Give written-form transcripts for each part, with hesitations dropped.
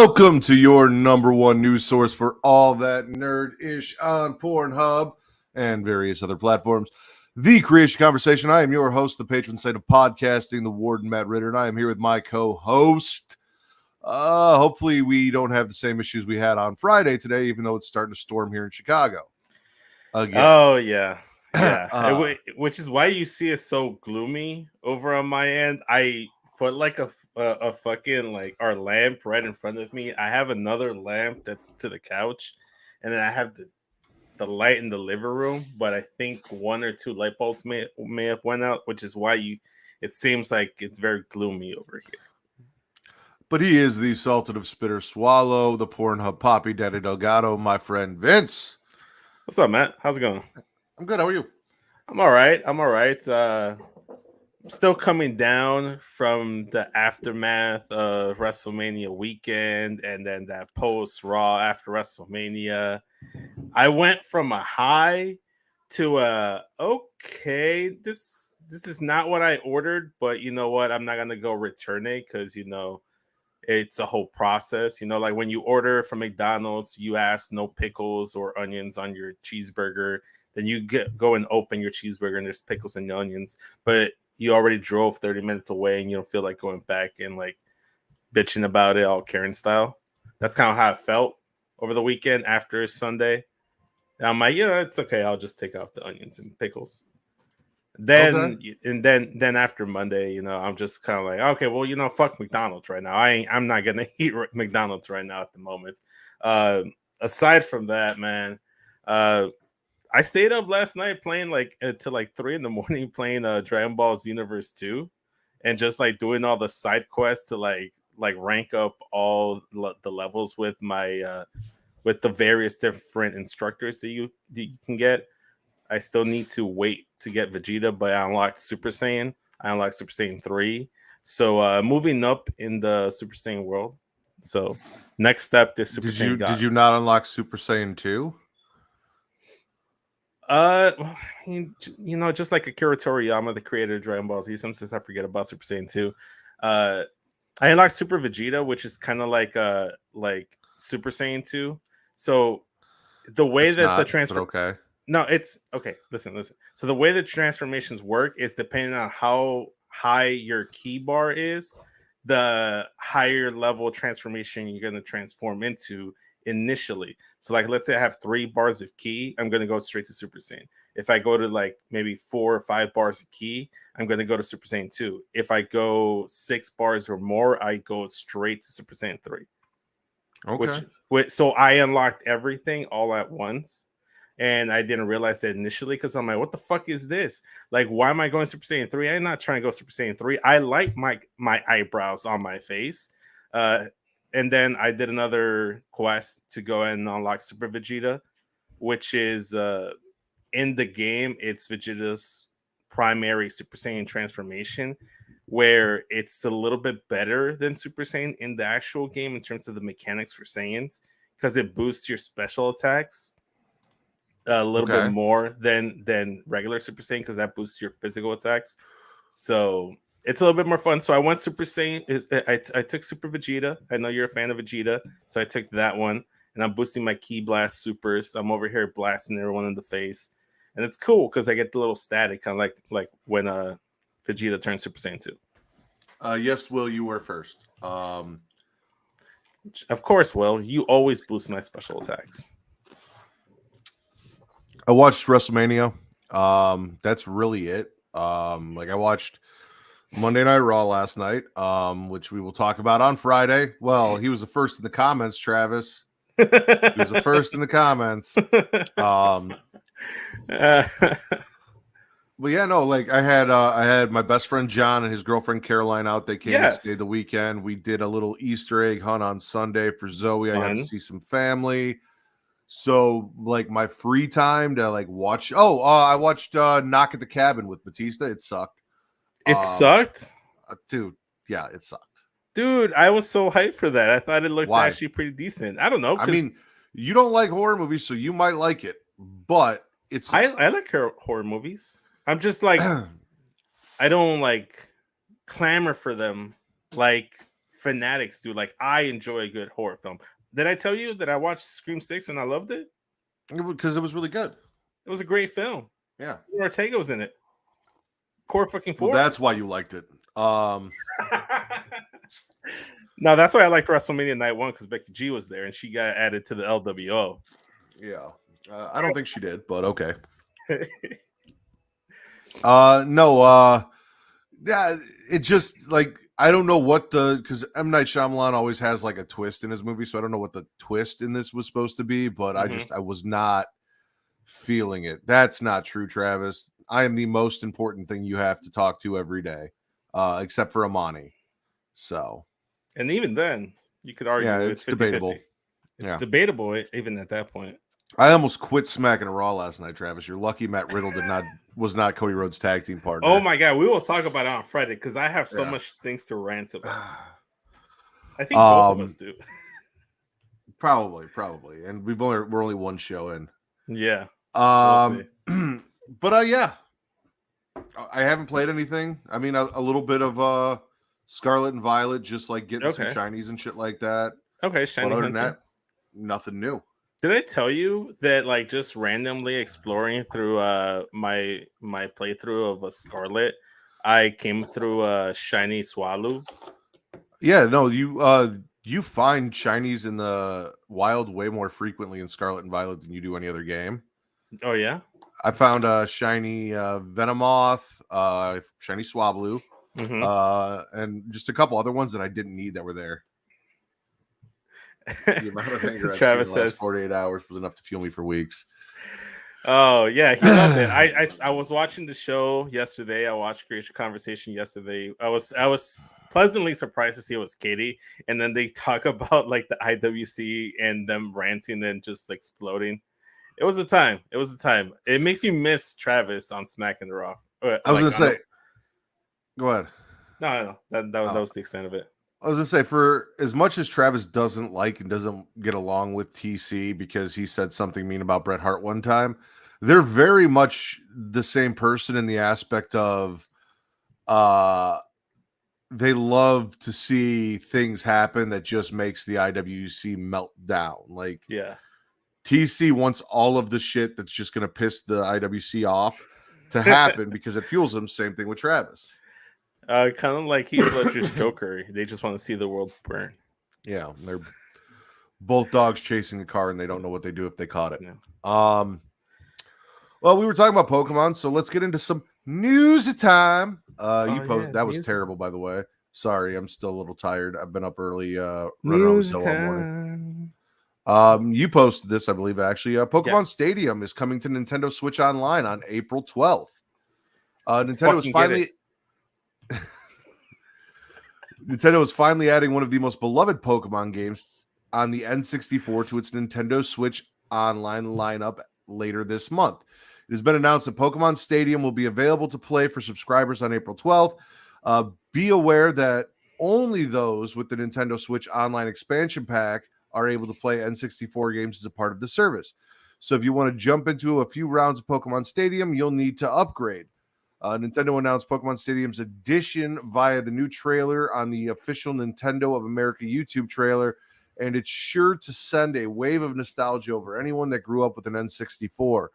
Welcome to your number one news source for all that nerd-ish on Pornhub and various other platforms. The Creatia Conversation. I am your host, the patron saint of podcasting, the warden Matt Ritter, and I am here with my co-host. Hopefully we don't have the same issues we had on Friday today, even though it's starting to storm here in Chicago. Again. Oh, yeah. Yeah. Which is why you see it so gloomy over on my end. I put like a fucking like our lamp right in front of me. I have another lamp that's to the couch, and then I have the light in the living room, but I think one or two light bulbs may have went out, which is why it seems like it's very gloomy over here. But he is the Sultan of Spitter Swallow, the Pornhub Poppy Daddy Delgado, my friend Vince. What's up, Matt? How's it going? I'm good. How are you? I'm all right. I'm still coming down from the aftermath of WrestleMania weekend and then that post Raw after WrestleMania. I went from a high to a okay. This is not what I ordered, but you know what? I'm not gonna go return it because it's a whole process. Like when you order from McDonald's, you ask no pickles or onions on your cheeseburger. Then you go and open your cheeseburger and there's pickles and onions, but you already drove 30 minutes away and you don't feel like going back and like bitching about it all Karen style. That's kind of how it felt over the weekend after Sunday. And I'm like, it's okay. I'll just take off the onions and pickles. Then then after Monday, I'm just kind of like, okay, well, fuck McDonald's right now. I'm not gonna eat McDonald's right now at the moment. Aside from that, man, I stayed up last night playing till like 3 a.m. playing Dragon Ball Xenoverse 2 and just like doing all the side quests to like rank up all the levels with my with the various different instructors that you can get. I still need to wait to get Vegeta, but I unlocked Super Saiyan. I unlocked Super Saiyan 3. So moving up in the Super Saiyan world. So next step is Super Saiyan God. Did you not unlock Super Saiyan 2? Just like Akira Toriyama, the creator of Dragon Ball Z, sometimes I forget about Super Saiyan 2. I unlocked Super Vegeta, which is kind of like Super Saiyan 2. So the way the transfer okay. No, it's okay. Listen. So the way the transformations work is depending on how high your key bar is, the higher level transformation you're going to transform into initially. So like, let's say I have 3 bars of key, I'm going to go straight to Super Saiyan. If I go to like maybe 4 or 5 bars of key, I'm going to go to Super Saiyan 2. If I go 6 bars or more, I go straight to Super Saiyan 3. Okay. So I unlocked everything all at once. And I didn't realize that initially because I'm like, what the fuck is this? Like, why am I going Super Saiyan 3? I'm not trying to go Super Saiyan 3. I like my eyebrows on my face. And then I did another quest to go and unlock Super Vegeta, which is in the game, it's Vegeta's primary Super Saiyan transformation, where it's a little bit better than Super Saiyan in the actual game in terms of the mechanics for Saiyans, because it boosts your special attacks a little bit more than regular Super Saiyan, because that boosts your physical attacks. So it's a little bit more fun. So I went Super Saiyan. I took Super Vegeta. I know you're a fan of Vegeta, so I took that one, and I'm boosting my Ki Blast Supers. I'm over here blasting everyone in the face, and it's cool because I get the little static, kind of like when Vegeta turns Super Saiyan 2. Yes, Will, you were first. Of course, Will. You always boost my special attacks. I watched WrestleMania. That's really it. I watched Monday Night Raw last night, which we will talk about on Friday. Well, he was the first in the comments, Travis. He was the first in the comments. But yeah, no, I had my best friend John and his girlfriend Caroline out. They came to stay the weekend. We did a little Easter egg hunt on Sunday for Zoe. I got to see some family. So my free time to watch. I watched Knock at the Cabin with Batista. It sucked. It sucked, dude. Yeah, it sucked. Dude, I was so hyped for that. I thought it looked actually pretty decent. I don't know. I mean, you don't like horror movies, so you might like it. But I like horror movies. I'm just like I don't clamor for them like fanatics do. Like, I enjoy a good horror film. Did I tell you that I watched Scream 6 and I loved it? Because it was really good. It was a great film. Yeah. Ortega was in it. Core fucking Well, four. that's why you liked it. No, that's why I liked WrestleMania Night 1, because Becky G was there and she got added to the LWO. Yeah. I don't think she did, but okay. No, yeah, it just like I don't know what because M. Night Shyamalan always has like a twist in his movie, so I don't know what the twist in this was supposed to be, but I was not feeling it. That's not true, Travis. I am the most important thing you have to talk to every day, except for Amani. So, and even then, you could argue it's 50-50. debatable. It's debatable even at that point. I almost quit smacking a Raw last night, Travis. You're lucky Matt Riddle was not Cody Rhodes' tag team partner. Oh my god, we will talk about it on Friday because I have so much things to rant about. I think both of us do. Probably, and we're only one show in. Yeah. We'll but yeah, I haven't played anything. I mean, a little bit of Scarlet and Violet, just like getting some shinies and shit like that. Okay, shiny. But other than that, nothing new. Did I tell you that, like, just randomly exploring through my playthrough of a Scarlet, I came through a shiny Swallow? Yeah, no, you find shinies in the wild way more frequently in Scarlet and Violet than you do any other game. Oh yeah, I found a shiny Venomoth, shiny Swablu, and just a couple other ones that I didn't need that were there. The amount of anger Travis says 48 hours was enough to fuel me for weeks. Oh yeah, he loved it. I was watching the show yesterday. I watched Creatia Conversation yesterday. I was pleasantly surprised to see it was Katie, and then they talk about like the IWC and them ranting and just exploding. It was a time. It makes you miss Travis on Smack and Raw. I was gonna say, go ahead. No, that was the extent of it. I was gonna say, for as much as Travis doesn't like and doesn't get along with TC because he said something mean about Bret Hart one time, they're very much the same person in the aspect of they love to see things happen that just makes the IWC melt down. Like, yeah, TC wants all of the shit that's just gonna piss the IWC off to happen because it fuels them. Same thing with Travis. Kind of like Heath Ledger's Joker. They just want to see the world burn. Yeah, they're both dogs chasing a car, and they don't know what they do if they caught it. Yeah. Well, we were talking about Pokemon, so let's get into some news time. That was terrible, by the way. Sorry, I'm still a little tired. I've been up early. News time. You posted this, I believe. Actually, Pokemon Stadium is coming to Nintendo Switch Online on April 12th. Nintendo is finally adding one of the most beloved Pokemon games on the N64 to its Nintendo Switch Online lineup later this month. It has been announced that Pokemon Stadium will be available to play for subscribers on April 12th. Be aware that only those with the Nintendo Switch Online expansion pack are able to play N64 games as a part of the service. So if you want to jump into a few rounds of Pokemon Stadium, you'll need to upgrade. Nintendo announced Pokemon Stadium's addition via the new trailer on the official Nintendo of America YouTube trailer, and it's sure to send a wave of nostalgia over anyone that grew up with an N64.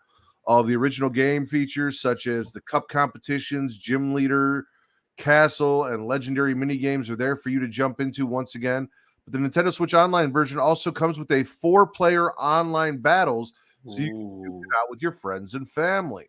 All of the original game features, such as the cup competitions, gym leader, castle, and legendary minigames, are there for you to jump into once again. But the Nintendo Switch Online version also comes with a 4-player online battles, so you can do it out with your friends and family.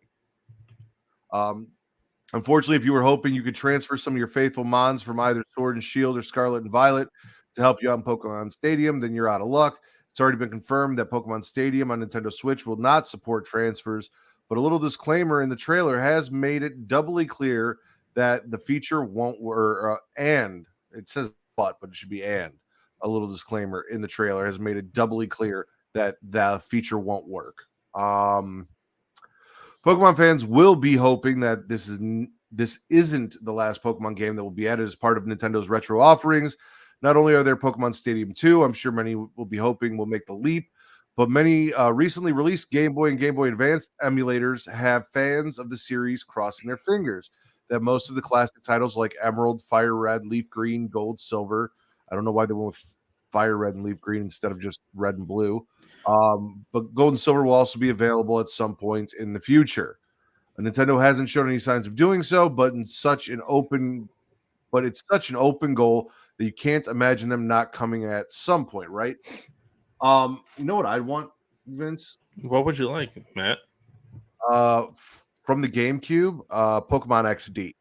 Unfortunately, if you were hoping you could transfer some of your faithful Mons from either Sword and Shield or Scarlet and Violet to help you out in Pokemon Stadium, then you're out of luck. It's already been confirmed that Pokemon Stadium on Nintendo Switch will not support transfers, but a little disclaimer in the trailer has made it doubly clear that the feature won't work, and it says but it should be and. A little disclaimer in the trailer has made it doubly clear that the feature won't work. Pokemon fans will be hoping that this isn't the last Pokemon game that will be added as part of Nintendo's retro offerings. Not only are there Pokemon Stadium 2, I'm sure many will be hoping will make the leap, but many recently released Game Boy and Game Boy Advance emulators have fans of the series crossing their fingers that most of the classic titles like Emerald, Fire Red, Leaf Green, Gold, Silver, I don't know why they went with fire red and leaf green instead of just red and blue. But gold and silver will also be available at some point in the future. Nintendo hasn't shown any signs of doing so, but it's such an open goal that you can't imagine them not coming at some point, right? You know what I'd want, Vince? What would you like, Matt? From the GameCube, Pokemon XD.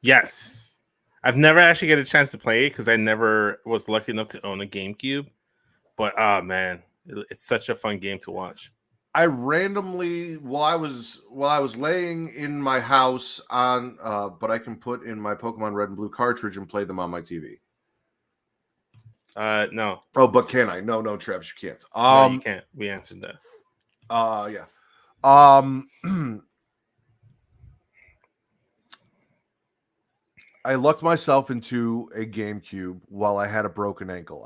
Yes. I've never actually get a chance to play it because I never was lucky enough to own a GameCube. But man, it's such a fun game to watch. I randomly, while I was laying in my house on, but I can put in my Pokemon Red and Blue cartridge and play them on my TV. No. Oh, but can I? No, Travis, you can't. No, you can't. We answered that. Yeah. I lucked myself into a GameCube while I had a broken ankle.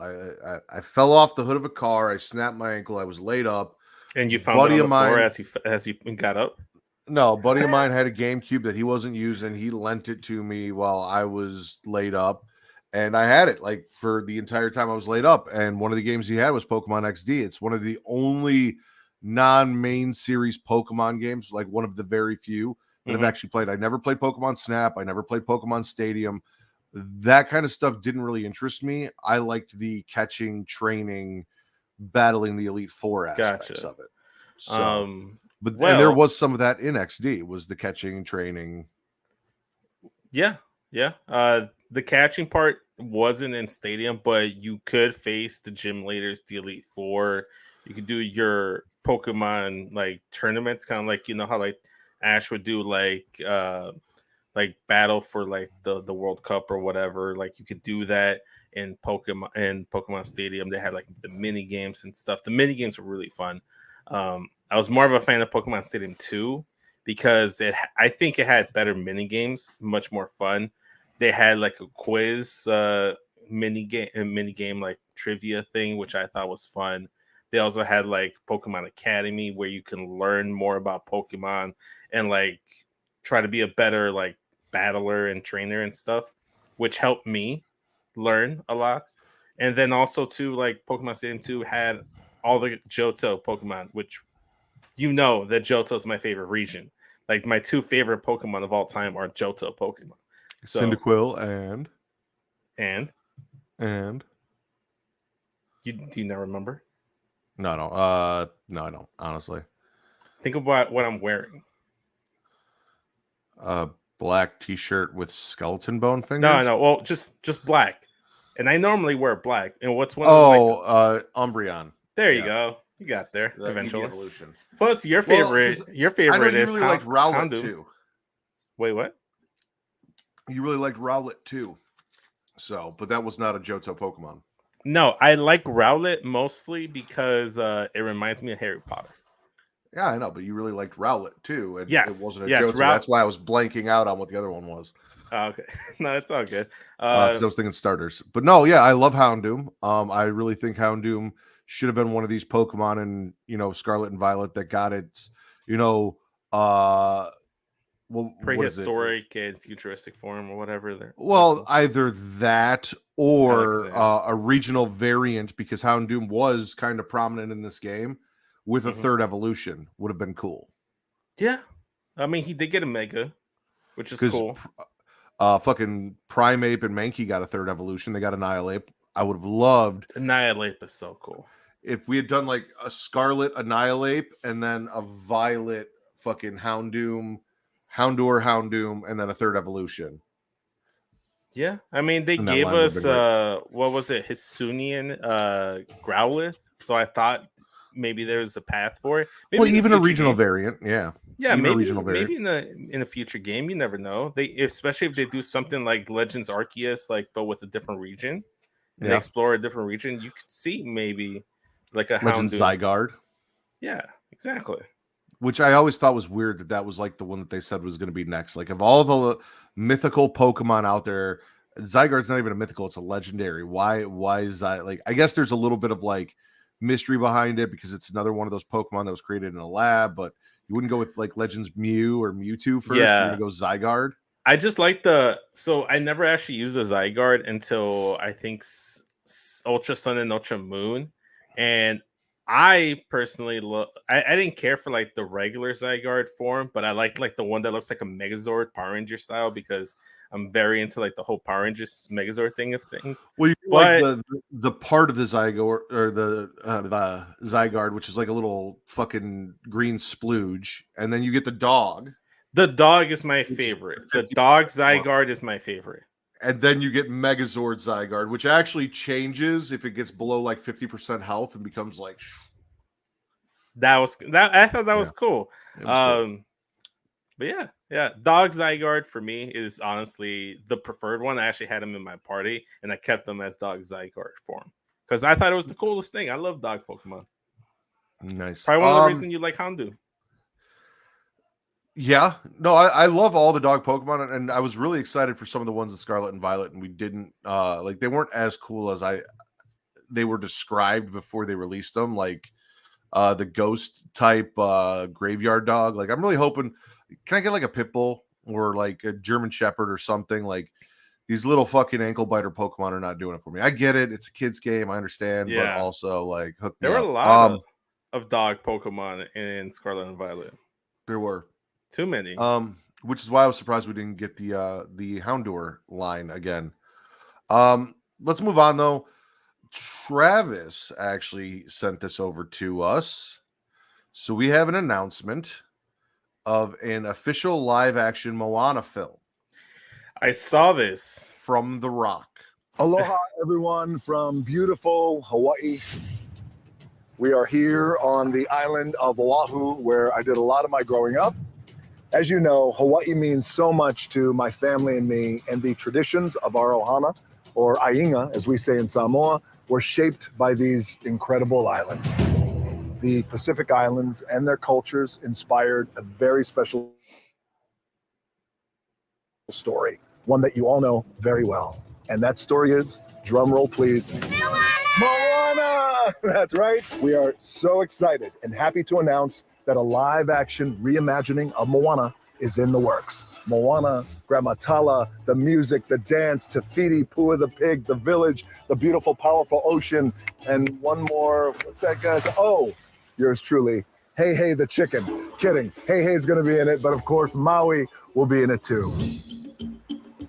I fell off the hood of a car. I snapped my ankle. I was laid up. And you found it on the floor as you got up? No, a buddy of mine had a GameCube that he wasn't using. He lent it to me while I was laid up. And I had it like for the entire time I was laid up. And one of the games he had was Pokemon XD. It's one of the only non-main series Pokemon games, like one of the very few that I've actually played. I never played Pokemon Snap. I never played Pokemon Stadium. That kind of stuff didn't really interest me. I liked the catching, training, battling the Elite Four aspects of it. So, and there was some of that in XD, was the catching, training. Yeah. The catching part wasn't in Stadium, but you could face the gym leaders, the Elite Four. You could do your Pokemon like tournaments, kind of like, you know how like Ash would do like battle for like the World Cup or whatever. Like you could do that in Pokemon Stadium. They had like the mini games and stuff. The mini games were really fun. I was more of a fan of Pokemon Stadium 2 because I think it had better mini games, much more fun. They had like a quiz mini game like trivia thing, which I thought was fun. They also had like Pokemon Academy where you can learn more about Pokemon and like try to be a better like battler and trainer and stuff, which helped me learn a lot. And then also too, like Pokemon Stadium 2 had all the Johto Pokemon, which you know that Johto is my favorite region. Like my two favorite Pokemon of all time are Johto Pokemon. So, Cyndaquil and do you not remember? No, I don't, honestly. Think about what I'm wearing. Black t-shirt with skeleton bone fingers? No. Well, just black. And I normally wear black. And what's one Umbreon. There you go. You got there eventually. Evolution. Plus your favorite I know you is really liked Rowlet Houndoom. too. Wait, what? You really liked Rowlet too. So, but that was not a Johto Pokemon. No, I like Rowlet mostly because it reminds me of Harry Potter. Yeah, I know, but you really liked Rowlet too, and yes, it wasn't a Johto. That's why I was blanking out on what the other one was. Okay, no, it's all good. Because I was thinking starters, but no, yeah, I love Houndoom. I really think Houndoom should have been one of these Pokemon in Scarlet and Violet that got its prehistoric and futuristic form or whatever. Either that or a regional variant, because Houndoom was kind of prominent in this game with a third evolution would have been cool. Yeah, I mean he did get a Mega, which is cool. Fucking Primeape and Mankey got a third evolution. They got Annihilape. I would have loved Annihilape is so cool. If we had done like a Scarlet Annihilape and then a Violet fucking Houndoom, and then a third evolution. Yeah, I mean they gave us what was it, Hisuian Growlithe, so I thought maybe there's a path for it. Maybe even a regional variant, yeah, maybe in a future game, you never know. Especially if they do something like Legends Arceus, like but with a different region, and they explore a different region, you could see maybe like a Legends Zygarde. Yeah, exactly. Which I always thought was weird that was like the one that they said was going to be next. Like of all the mythical Pokemon out there, Zygarde's not even a mythical; it's a legendary. Why is that? Like, I guess there's a little bit of like mystery behind it because it's another one of those Pokemon that was created in a lab. But you wouldn't go with like Legends Mew or Mewtwo first. Yeah, you're gonna go Zygarde. I just like so I never actually used the Zygarde until I think Ultra Sun and Ultra Moon, and I personally I didn't care for like the regular Zygarde form, but I liked like the one that looks like a Megazord Power Ranger style because I'm very into like the whole Power Rangers Megazord thing of things. Well, you But like the part of the Zygarde or the Zygarde, which is like a little fucking green splooge, and then you get the dog. The dog is my favorite. The dog Zygarde is my favorite. And then you get Megazord Zygarde, which actually changes if it gets below like 50% health and becomes like. I thought that was cool. Was but yeah, dog Zygarde for me is honestly the preferred one. I actually had him in my party, and I kept them as dog Zygarde form because I thought it was the coolest thing. I love dog Pokemon. Nice. Probably one of the reasons you like Houndoom. Yeah, no, I love all the dog Pokemon, and I was really excited for some of the ones in Scarlet and Violet, and we didn't like they weren't as cool as they were described before they released them, like the ghost type graveyard dog. Like I'm really hoping, can I get like a pit bull or like a German Shepherd or something? Like these little fucking ankle biter Pokemon are not doing it for me. I get it, it's a kid's game, I understand, but also like hook me there were up. a lot of dog Pokemon in Scarlet and Violet. There were. Too many. Which is why I was surprised we didn't get the Houndour line again. Let's move on though. Travis actually sent this over to us. So we have an announcement of an official live action Moana film. I saw this from The Rock. Aloha everyone from beautiful Hawaii. We are here on the island of Oahu where I did a lot of my growing up. As you know, Hawaii means so much to my family and me, and the traditions of our ohana, or ainga, as we say in Samoa, were shaped by these incredible islands. The Pacific Islands and their cultures inspired a very special story, one that you all know very well. And that story is, drum roll please, Moana! That's right. We are so excited and happy to announce that a live-action reimagining of Moana is in the works. Moana, Gramatala, the music, the dance, Te Fiti, Pua the pig, the village, the beautiful, powerful ocean, and one more, what's that guy's? Oh, yours truly, Hey Hey the chicken. Kidding, Hey Hey's gonna be in it, but of course Maui will be in it too.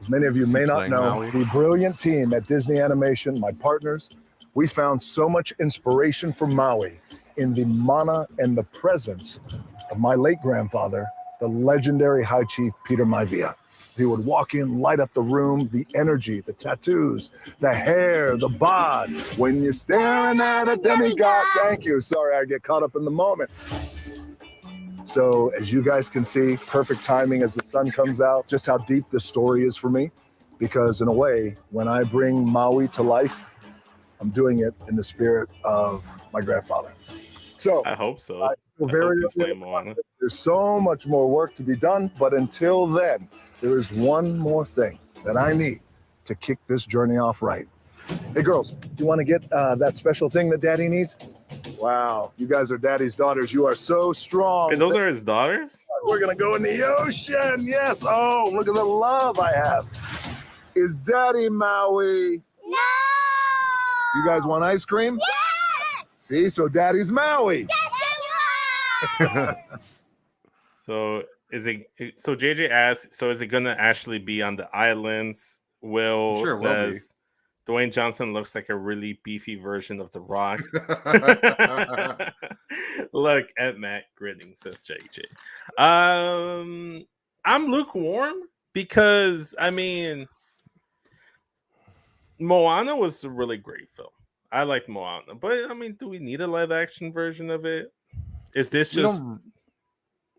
As many of you may not know, the brilliant team at Disney Animation, my partners, we found so much inspiration for Maui in the mana and the presence of my late grandfather, the legendary High Chief Peter Maivia. He would walk in, light up the room, the energy, the tattoos, the hair, the bod. When you're staring at a demigod, thank you. Sorry, I get caught up in the moment. So as you guys can see, perfect timing as the sun comes out, just how deep this story is for me. Because in a way, when I bring Maui to life, I'm doing it in the spirit of my grandfather. So I hope so. I feel very there's so much more work to be done, but until then, there is one more thing that I need to kick this journey off right. Hey girls, do you want to get that special thing that Daddy needs? Wow, you guys are Daddy's daughters. You are so strong. And those are his daughters? We're gonna go in the ocean. Yes. Oh, look at the love I have. Is Daddy Maui? No. You guys want ice cream? Yes. See, so Daddy's Maui. Yes, So JJ asks, so is it gonna actually be on the islands? Will Sure, says Dwayne Johnson looks like a really beefy version of The Rock. Look at Matt grinning, says JJ. I'm lukewarm because I mean Moana was a really great film. I like Moana, but I mean, do we need a live action version of it? Is this just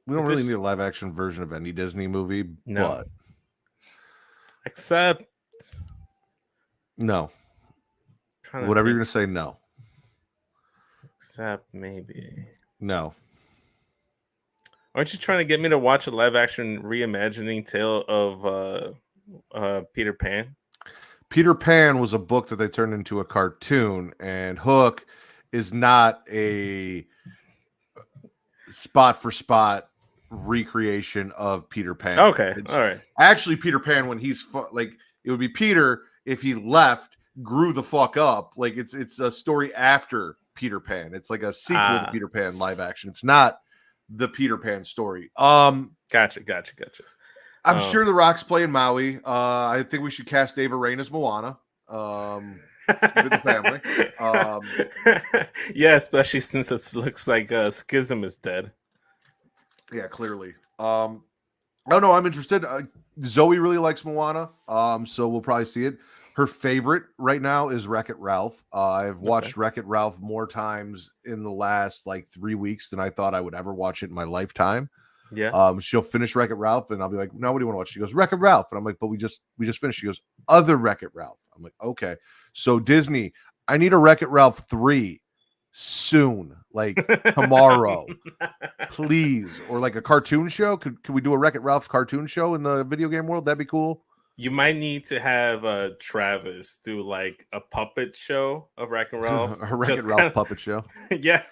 we don't really need a live action version of any Disney movie, but except no. Whatever you're gonna say, no. Except maybe no. Aren't you trying to get me to watch a live action reimagining tale of Peter Pan? Peter Pan was a book that they turned into a cartoon, and Hook is not a spot for spot recreation of Peter Pan. Okay, It's all right. actually Peter Pan when he's like it would be Peter if he left, grew the fuck up. Like it's a story after Peter Pan. It's like a sequel to Peter Pan live action. It's not the Peter Pan story. Gotcha. I'm sure The Rock's playing Maui. I think we should cast Ava Rain as Moana. With the family. Yeah, especially since it looks like Schism is dead. Yeah, clearly. Oh no, I'm interested. Zoe really likes Moana, so we'll probably see it. Her favorite right now is Wreck-It Ralph. I've watched Wreck-It Ralph more times in the last like 3 weeks than I thought I would ever watch it in my lifetime. Yeah. She'll finish Wreck-It Ralph, and I'll be like, "No, what do you want to watch?" She goes, "Wreck-It Ralph," and I'm like, "But we just finished." She goes, "Other Wreck-It Ralph." I'm like, "Okay." So Disney, I need a Wreck-It Ralph 3 soon, like tomorrow, please, or like a cartoon show. Could we do a Wreck-It Ralph cartoon show in the video game world? That'd be cool. You might need to have Travis do like a puppet show of Wreck-It Ralph. A Wreck-It Ralph puppet show. Yeah,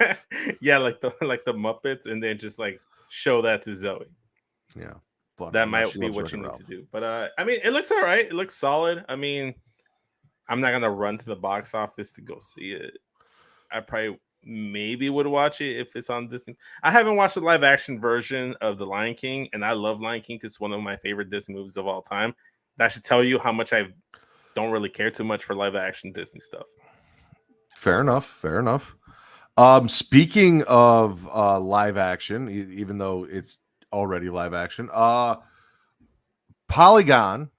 like the Muppets, and then just like show that to Zoe. Yeah, but that might be what you need to do. But I mean, it looks all right. It looks solid. I mean, I'm not gonna run to the box office to go see it. I probably maybe would watch it if it's on Disney. I haven't watched the live action version of The Lion King, and I love Lion King because it's one of my favorite Disney movies of all time. That should tell you how much I don't really care too much for live action Disney stuff. Fair enough. Speaking of live action, even though it's already live action, Polygon,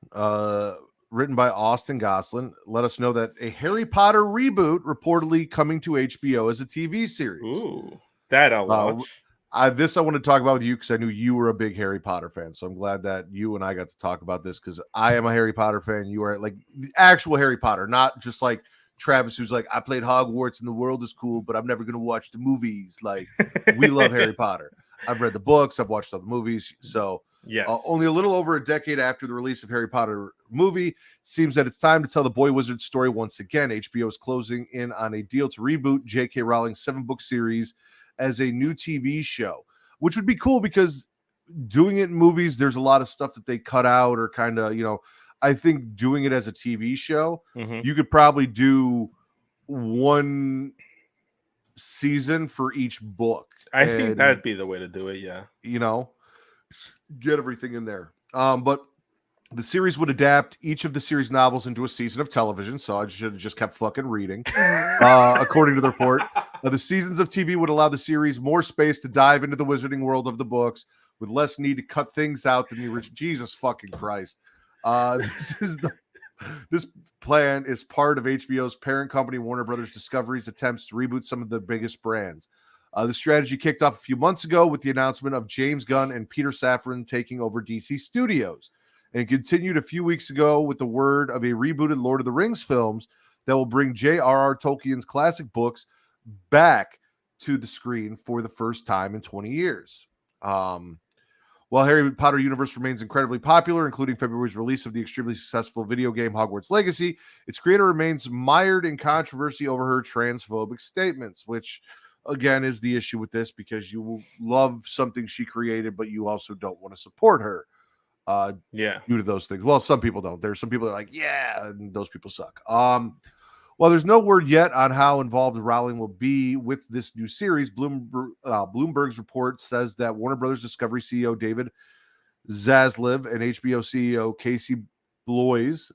written by Austin Goslin, let us know that a Harry Potter reboot reportedly coming to HBO as a TV series. Ooh, that I'll watch. This I want to talk about with you because I knew you were a big Harry Potter fan. So I'm glad that you and I got to talk about this because I am a Harry Potter fan. You are like the actual Harry Potter, not just like Travis, who's like, I played Hogwarts and the world is cool, but I'm never going to watch the movies. Like, we love Harry Potter. I've read the books. I've watched all the movies. So yes. Only a little over a decade after the release of Harry Potter movie, it seems that it's time to tell the boy wizard story once again. HBO is closing in on a deal to reboot J.K. Rowling's 7-book series as a new TV show, which would be cool because doing it in movies, there's a lot of stuff that they cut out or kind of, I think doing it as a TV show, you could probably do one season for each book. I think that'd be the way to do it. Yeah. Get everything in there. But the series would adapt each of the series novels into a season of television. So I should have just kept fucking reading. According to the report, the seasons of TV would allow the series more space to dive into the wizarding world of the books with less need to cut things out than the original. Jesus fucking Christ. This plan is part of HBO's parent company, Warner Brothers Discovery's attempts to reboot some of the biggest brands. The strategy kicked off a few months ago with the announcement of James Gunn and Peter Safran taking over DC Studios, and continued a few weeks ago with the word of a rebooted Lord of the Rings films that will bring J.R.R. Tolkien's classic books back to the screen for the first time in 20 years. While Harry Potter universe remains incredibly popular, including February's release of the extremely successful video game Hogwarts Legacy, its creator remains mired in controversy over her transphobic statements, which, again, is the issue with this because you will love something she created, but you also don't want to support her due to those things. Well, some people don't. There's some people that are like, yeah, and those people suck. Well, there's no word yet on how involved Rowling will be with this new series. Bloomberg's report says that Warner Brothers Discovery CEO David Zaslav and HBO CEO Casey Bloys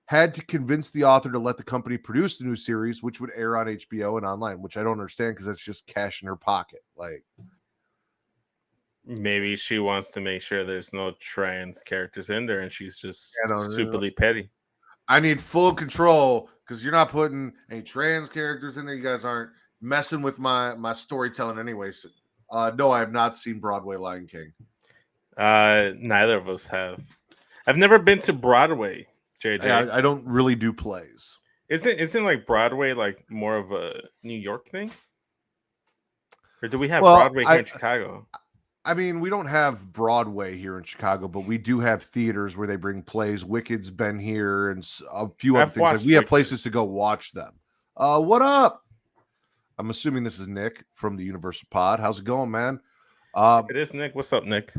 had to convince the author to let the company produce the new series, which would air on HBO and online, which I don't understand because that's just cash in her pocket. Like, maybe she wants to make sure there's no trans characters in there and she's just superly petty. I need full control because you're not putting any trans characters in there. You guys aren't messing with my storytelling anyways. No, I have not seen Broadway Lion King. Neither of us have. I've never been to Broadway, JJ. I don't really do plays. Isn't like Broadway like more of a New York thing? Or do we have Broadway here in Chicago? I mean, we don't have Broadway here in Chicago, but we do have theaters where they bring plays. Wicked's been here and a few other things. Like we have places to go watch them. What up? I'm assuming this is Nick from the Universal Pod. How's it going, man? It is Nick. What's up, Nick?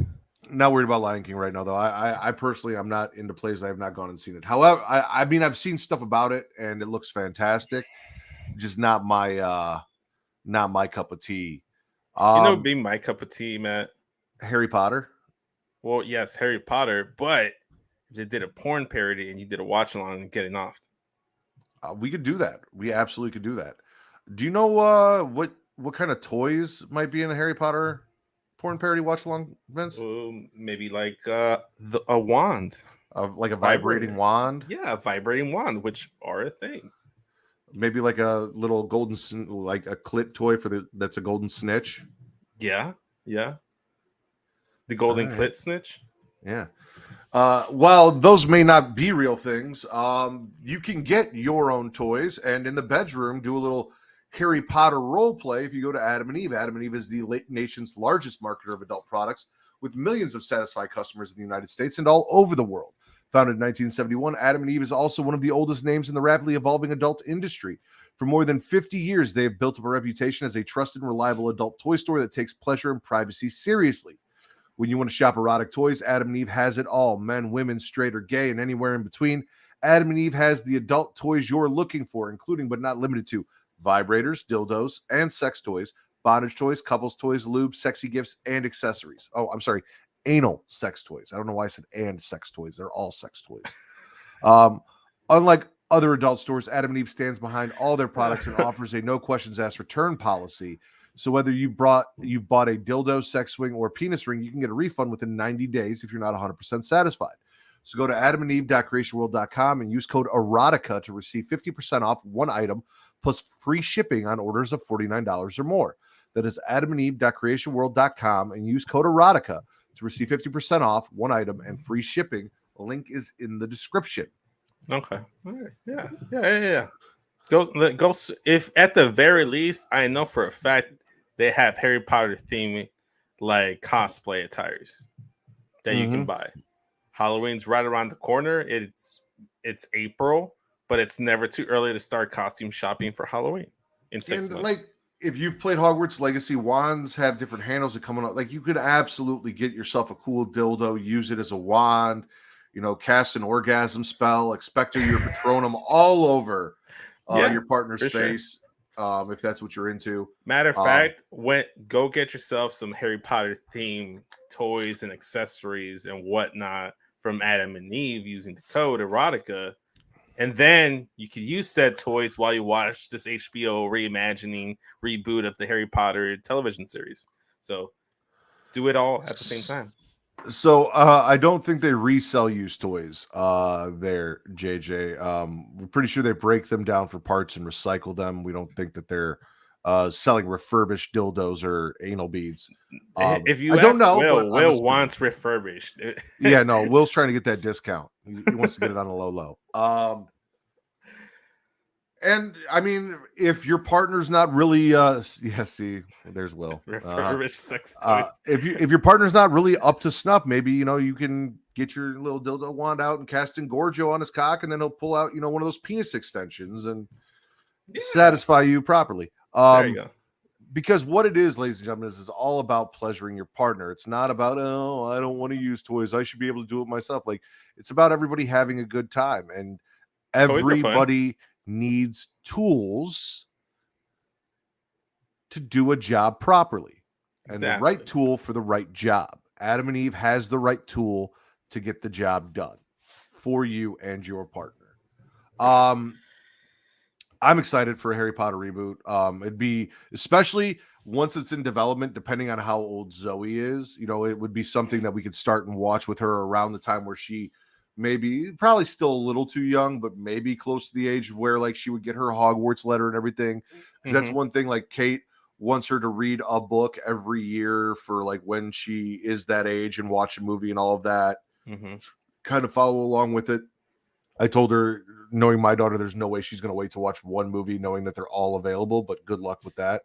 Not worried about Lion King right now, though. I personally, I'm not into plays. I have not gone and seen it. However, I mean, I've seen stuff about it, and it looks fantastic. Just not my cup of tea. It'd be my cup of tea, Matt. Harry Potter. Well, yes, Harry Potter, but if they did a porn parody and you did a watch along and getting off, we could do that. We absolutely could do that. Do you know what kind of toys might be in a Harry Potter porn parody watch along, Vince? Maybe like a wand, like a vibrating wand. Yeah, a vibrating wand, which are a thing. Maybe like a little golden, like a clit toy that's a golden snitch. Yeah. The golden clit snitch. Yeah. While those may not be real things, you can get your own toys and in the bedroom do a little Harry Potter role play if you go to Adam and Eve. Adam and Eve is the nation's largest marketer of adult products with millions of satisfied customers in the United States and all over the world. Founded in 1971, Adam and Eve is also one of the oldest names in the rapidly evolving adult industry. For more than 50 years, they have built up a reputation as a trusted and reliable adult toy store that takes pleasure and privacy seriously. When you want to shop erotic toys, Adam and Eve has it all. Men, women, straight or gay, and anywhere in between. Adam and Eve has the adult toys you're looking for, including but not limited to vibrators, dildos, and sex toys, bondage toys, couples toys, lube, sexy gifts, and accessories. Oh, I'm sorry. Anal sex toys. I don't know why I said and sex toys. They're all sex toys. Unlike other adult stores, Adam and Eve stands behind all their products and offers a no questions asked return policy. So whether you've bought a dildo, sex swing, or penis ring, you can get a refund within 90 days if you're not 100% satisfied. So go to adamandeve.creatiaworld.com and use code erotica to receive 50% off one item plus free shipping on orders of $49 or more. That is adamandeve.creatiaworld.com and use code erotica to receive 50% off one item and free shipping. The link is in the description. Okay. All right. Yeah. Go. If at the very least, I know for a fact they have Harry Potter themed like cosplay attires that you can buy. Halloween's right around the corner. It's April, but it's never too early to start costume shopping for Halloween in 6 months. Like, if you've played Hogwarts Legacy, wands have different handles that come on. Like, you could absolutely get yourself a cool dildo, use it as a wand, cast an orgasm spell, Expecto your Patronum all over your partner's face, if that's what you're into. Matter of fact, go get yourself some Harry Potter themed toys and accessories and whatnot from Adam and Eve using the code erotica. And then you can use said toys while you watch this HBO reimagining reboot of the Harry Potter television series. So do it all at the same time. So I don't think they resell used toys there, JJ. We're pretty sure they break them down for parts and recycle them. We don't think that they're selling refurbished dildos or anal beads. If you don't know, Will wants refurbished. Yeah, no, Will's trying to get that discount. He wants to get it on a low. And I mean, if your partner's not really, see, there's Will. Refurbished sex toys. If your partner's not really up to snuff, maybe you can get your little dildo wand out and cast Engorgio on his cock, and then he'll pull out one of those penis extensions and satisfy you properly. There you go. Because what it is, ladies and gentlemen, is all about pleasuring your partner. It's not about, I don't want to use toys, I should be able to do it myself. Like, it's about everybody having a good time, and everybody needs tools to do a job properly. And the right tool for the right job. Adam and Eve has the right tool to get the job done for you and your partner. I'm excited for a Harry Potter reboot. It'd be, especially once it's in development, depending on how old Zoe is, it would be something that we could start and watch with her around the time where she probably still a little too young, but maybe close to the age of where like she would get her Hogwarts letter and everything. That's one thing. Like, Kate wants her to read a book every year for like when she is that age and watch a movie and all of that. Kind of follow along with it. I told her, knowing my daughter, there's no way she's going to wait to watch one movie knowing that they're all available, but good luck with that.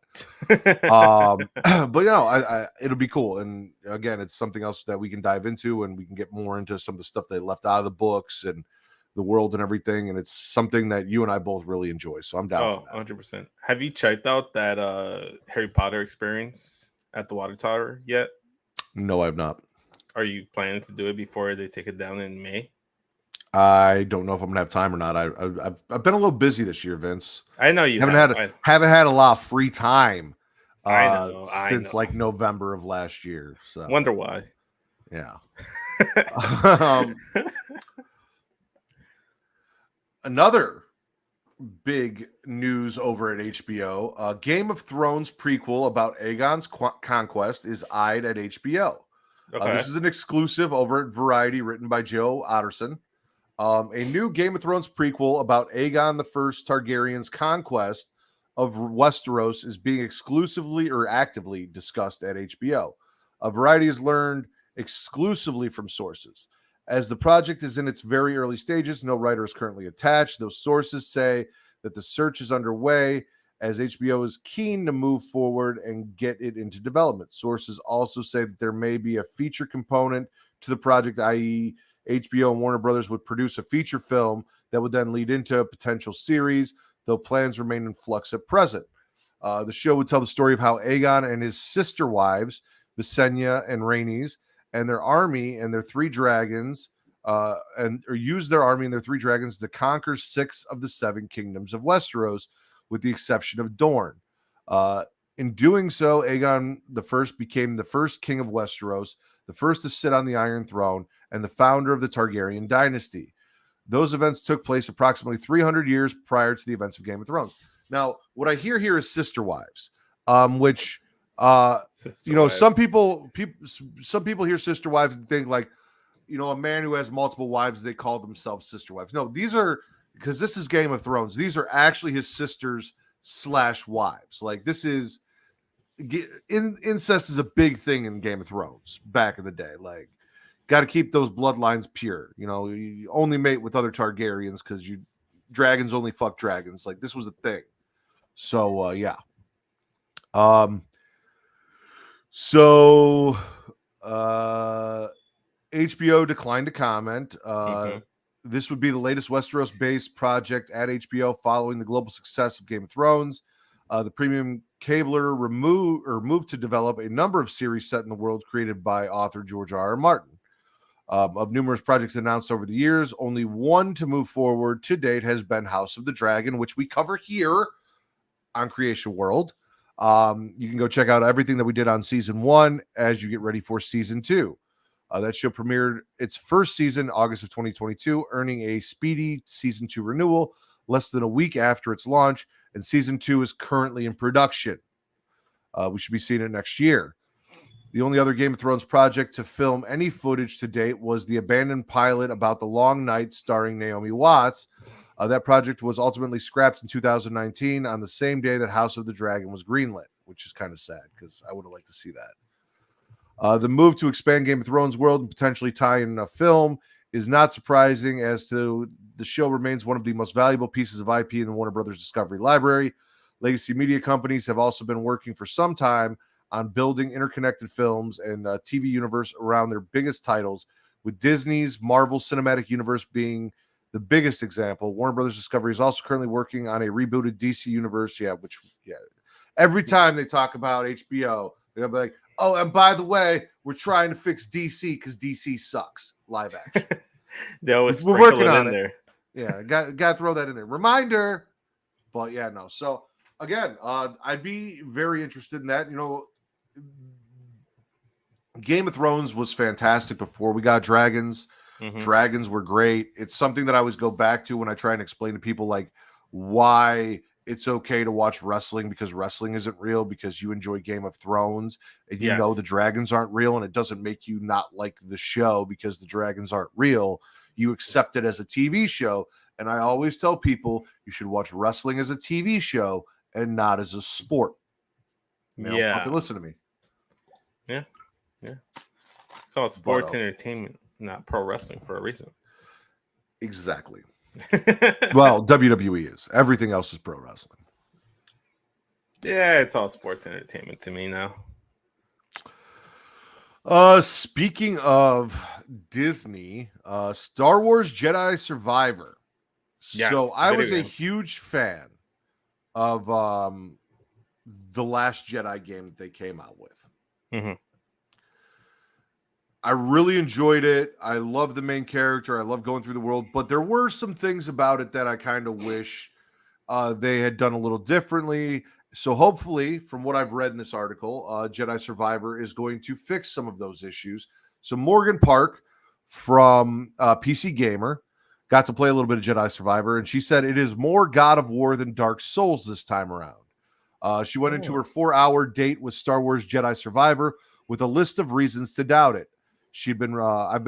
But it'll be cool. And again, it's something else that we can dive into, and we can get more into some of the stuff they left out of the books and the world and everything. And it's something that you and I both really enjoy. So I'm down for that. 100%. Have you checked out that Harry Potter experience at the Water Tower yet? No, I've not. Are you planning to do it before they take it down in May? I don't know if I'm gonna have time or not. I've been a little busy this year, Vince. I know you haven't had a lot of free time. I Since know. like November of last year. So Wonder why. Yeah. Another big news over at HBO, Game of Thrones prequel about Aegon's conquest is eyed at HBO. Okay. This is an exclusive over at Variety, written by Joe Otterson. A new Game of Thrones prequel about Aegon the First Targaryen's conquest of Westeros is being exclusively or actively discussed at HBO. Variety has learned exclusively from sources. As the project is in its very early stages, no writer is currently attached. Those sources say that the search is underway as HBO is keen to move forward and get it into development. Sources also say that there may be a feature component to the project, i.e., HBO and Warner Brothers would produce a feature film that would then lead into a potential series, though plans remain in flux at present. The show would tell the story of how Aegon and his sister wives, Visenya and Rhaenys, and their army and their three dragons, use their army and their three dragons to conquer 6 of the 7 kingdoms of Westeros, with the exception of Dorne. In doing so, Aegon the First became the first king of Westeros, the first to sit on the Iron Throne, and the founder of the Targaryen dynasty. Those events took place approximately 300 years prior to the events of Game of Thrones. Now, what I hear here is sister wives, which Wives. some people hear sister wives and think like, a man who has multiple wives, they call themselves sister wives. No, these are, because this is Game of Thrones, these are actually his sisters / wives. Like, this is incest is a big thing in Game of Thrones back in the day. Like, got to keep those bloodlines pure. You only mate with other Targaryens because dragons only fuck dragons. Like, this was a thing. So yeah. So HBO declined to comment. This would be the latest Westeros-based project at HBO following the global success of Game of Thrones. The premium cabler moved to develop a number of series set in the world created by author George R.R. Martin. Of numerous projects announced over the years, only one to move forward to date has been House of the Dragon, which we cover here on Creatia World. You can go check out everything that we did on season 1 as you get ready for season 2. That show premiered its first season August of 2022, earning a speedy season 2 renewal less than a week after its launch, and season 2 is currently in production. We should be seeing it next year. The only other Game of Thrones project to film any footage to date was the abandoned pilot about the Long Night starring Naomi Watts. That project was ultimately scrapped in 2019 on the same day that House of the Dragon was greenlit, which is kind of sad because I would have liked to see that. The move to expand Game of Thrones world and potentially tie in a film is not surprising, as to the show remains one of the most valuable pieces of IP in the Warner Brothers Discovery library. Legacy media companies have also been working for some time on building interconnected films and TV universe around their biggest titles, with Disney's Marvel Cinematic Universe being the biggest example. Warner Brothers Discovery is also currently working on a rebooted DC universe. Every time they talk about HBO, they'll be like, oh, and by the way, we're trying to fix DC because DC sucks. Live action. They always We're sprinkle working it on in it. there. Yeah, got to throw that in there. Reminder. But yeah, no. So again, I'd be very interested in that. Game of Thrones was fantastic before we got dragons. Dragons were great. It's something that I always go back to when I try and explain to people like why it's okay to watch wrestling, because wrestling isn't real, because you enjoy Game of Thrones and you know the dragons aren't real, and it doesn't make you not like the show because the dragons aren't real. You accept it as a TV show. And I always tell people you should watch wrestling as a TV show and not as a sport. They don't fucking listen to me. Yeah. It's called sports entertainment, not pro wrestling, for a reason. Exactly. Well, WWE is. Everything else is pro wrestling. Yeah, it's all sports entertainment to me now. Speaking of Disney, Star Wars Jedi Survivor. Yes, so I was game. a huge fan of the Last Jedi game that they came out with. I really enjoyed it. I love the main character. I love going through the world, but there were some things about it that I kind of wish they had done a little differently. So hopefully, from what I've read in this article, Jedi Survivor is going to fix some of those issues. So Morgan Park from PC Gamer got to play a little bit of Jedi Survivor, and she said it is more God of War than Dark Souls this time around. She went into her 4-hour date with Star Wars Jedi Survivor with a list of reasons to doubt it. I've been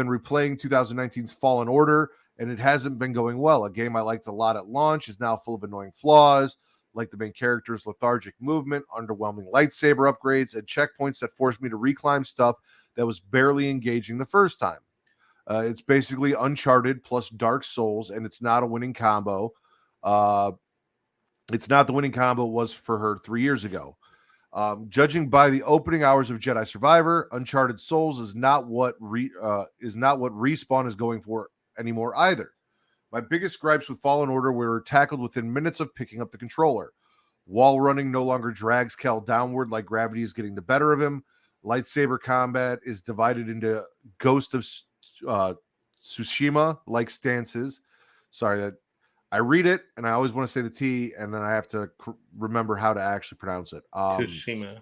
replaying 2019's Fallen Order, and it hasn't been going well. A game I liked a lot at launch is now full of annoying flaws, like the main character's lethargic movement, underwhelming lightsaber upgrades, and checkpoints that forced me to reclimb stuff that was barely engaging the first time. It's basically Uncharted plus Dark Souls, and it's not a winning combo. It's not the winning combo it was for her 3 years ago. Judging by the opening hours of Jedi Survivor, Uncharted Souls is not what Respawn is going for anymore either. My biggest gripes with Fallen Order were tackled within minutes of picking up the controller. Wall running no longer drags Cal downward like gravity is getting the better of him. Lightsaber combat is divided into Ghost of Tsushima-like stances. Sorry, that I read it and I always want to say the T, and then I have to remember how to actually pronounce it. Tsushima.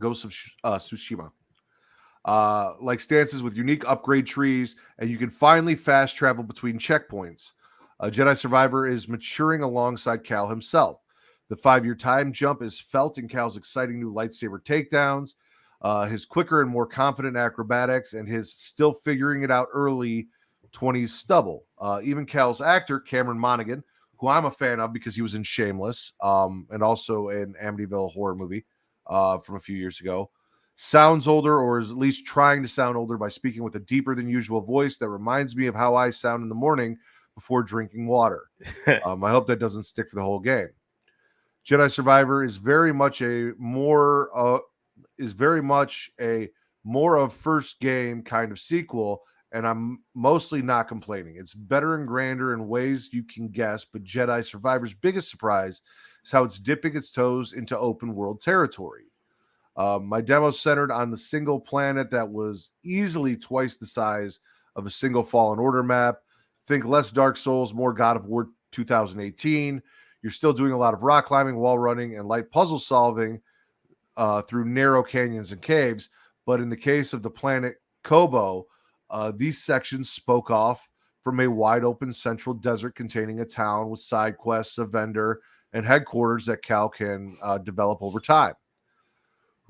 Ghost of Tsushima. Like stances with unique upgrade trees, and you can finally fast travel between checkpoints. Jedi Survivor is maturing alongside Cal himself. The 5-year time jump is felt in Cal's exciting new lightsaber takedowns, his quicker and more confident acrobatics, and his still figuring it out early 20s stubble. Even Cal's actor, Cameron Monaghan, who I'm a fan of because he was in Shameless, and also in Amityville Horror Movie from a few years ago, sounds older, or is at least trying to sound older by speaking with a deeper than usual voice that reminds me of how I sound in the morning before drinking water. I hope that doesn't stick for the whole game. Jedi Survivor is very much a more of first game kind of sequel, and I'm mostly not complaining. It's better and grander in ways you can guess, but Jedi Survivor's biggest surprise is how it's dipping its toes into open world territory. My demo centered on the single planet that was easily twice the size of a single Fallen Order map. Think less Dark Souls, more God of War 2018. You're still doing a lot of rock climbing, wall running, and light puzzle solving through narrow canyons and caves. But in the case of the planet Kobo, these sections spoke off from a wide open central desert containing a town with side quests, a vendor, and headquarters that Cal can develop over time.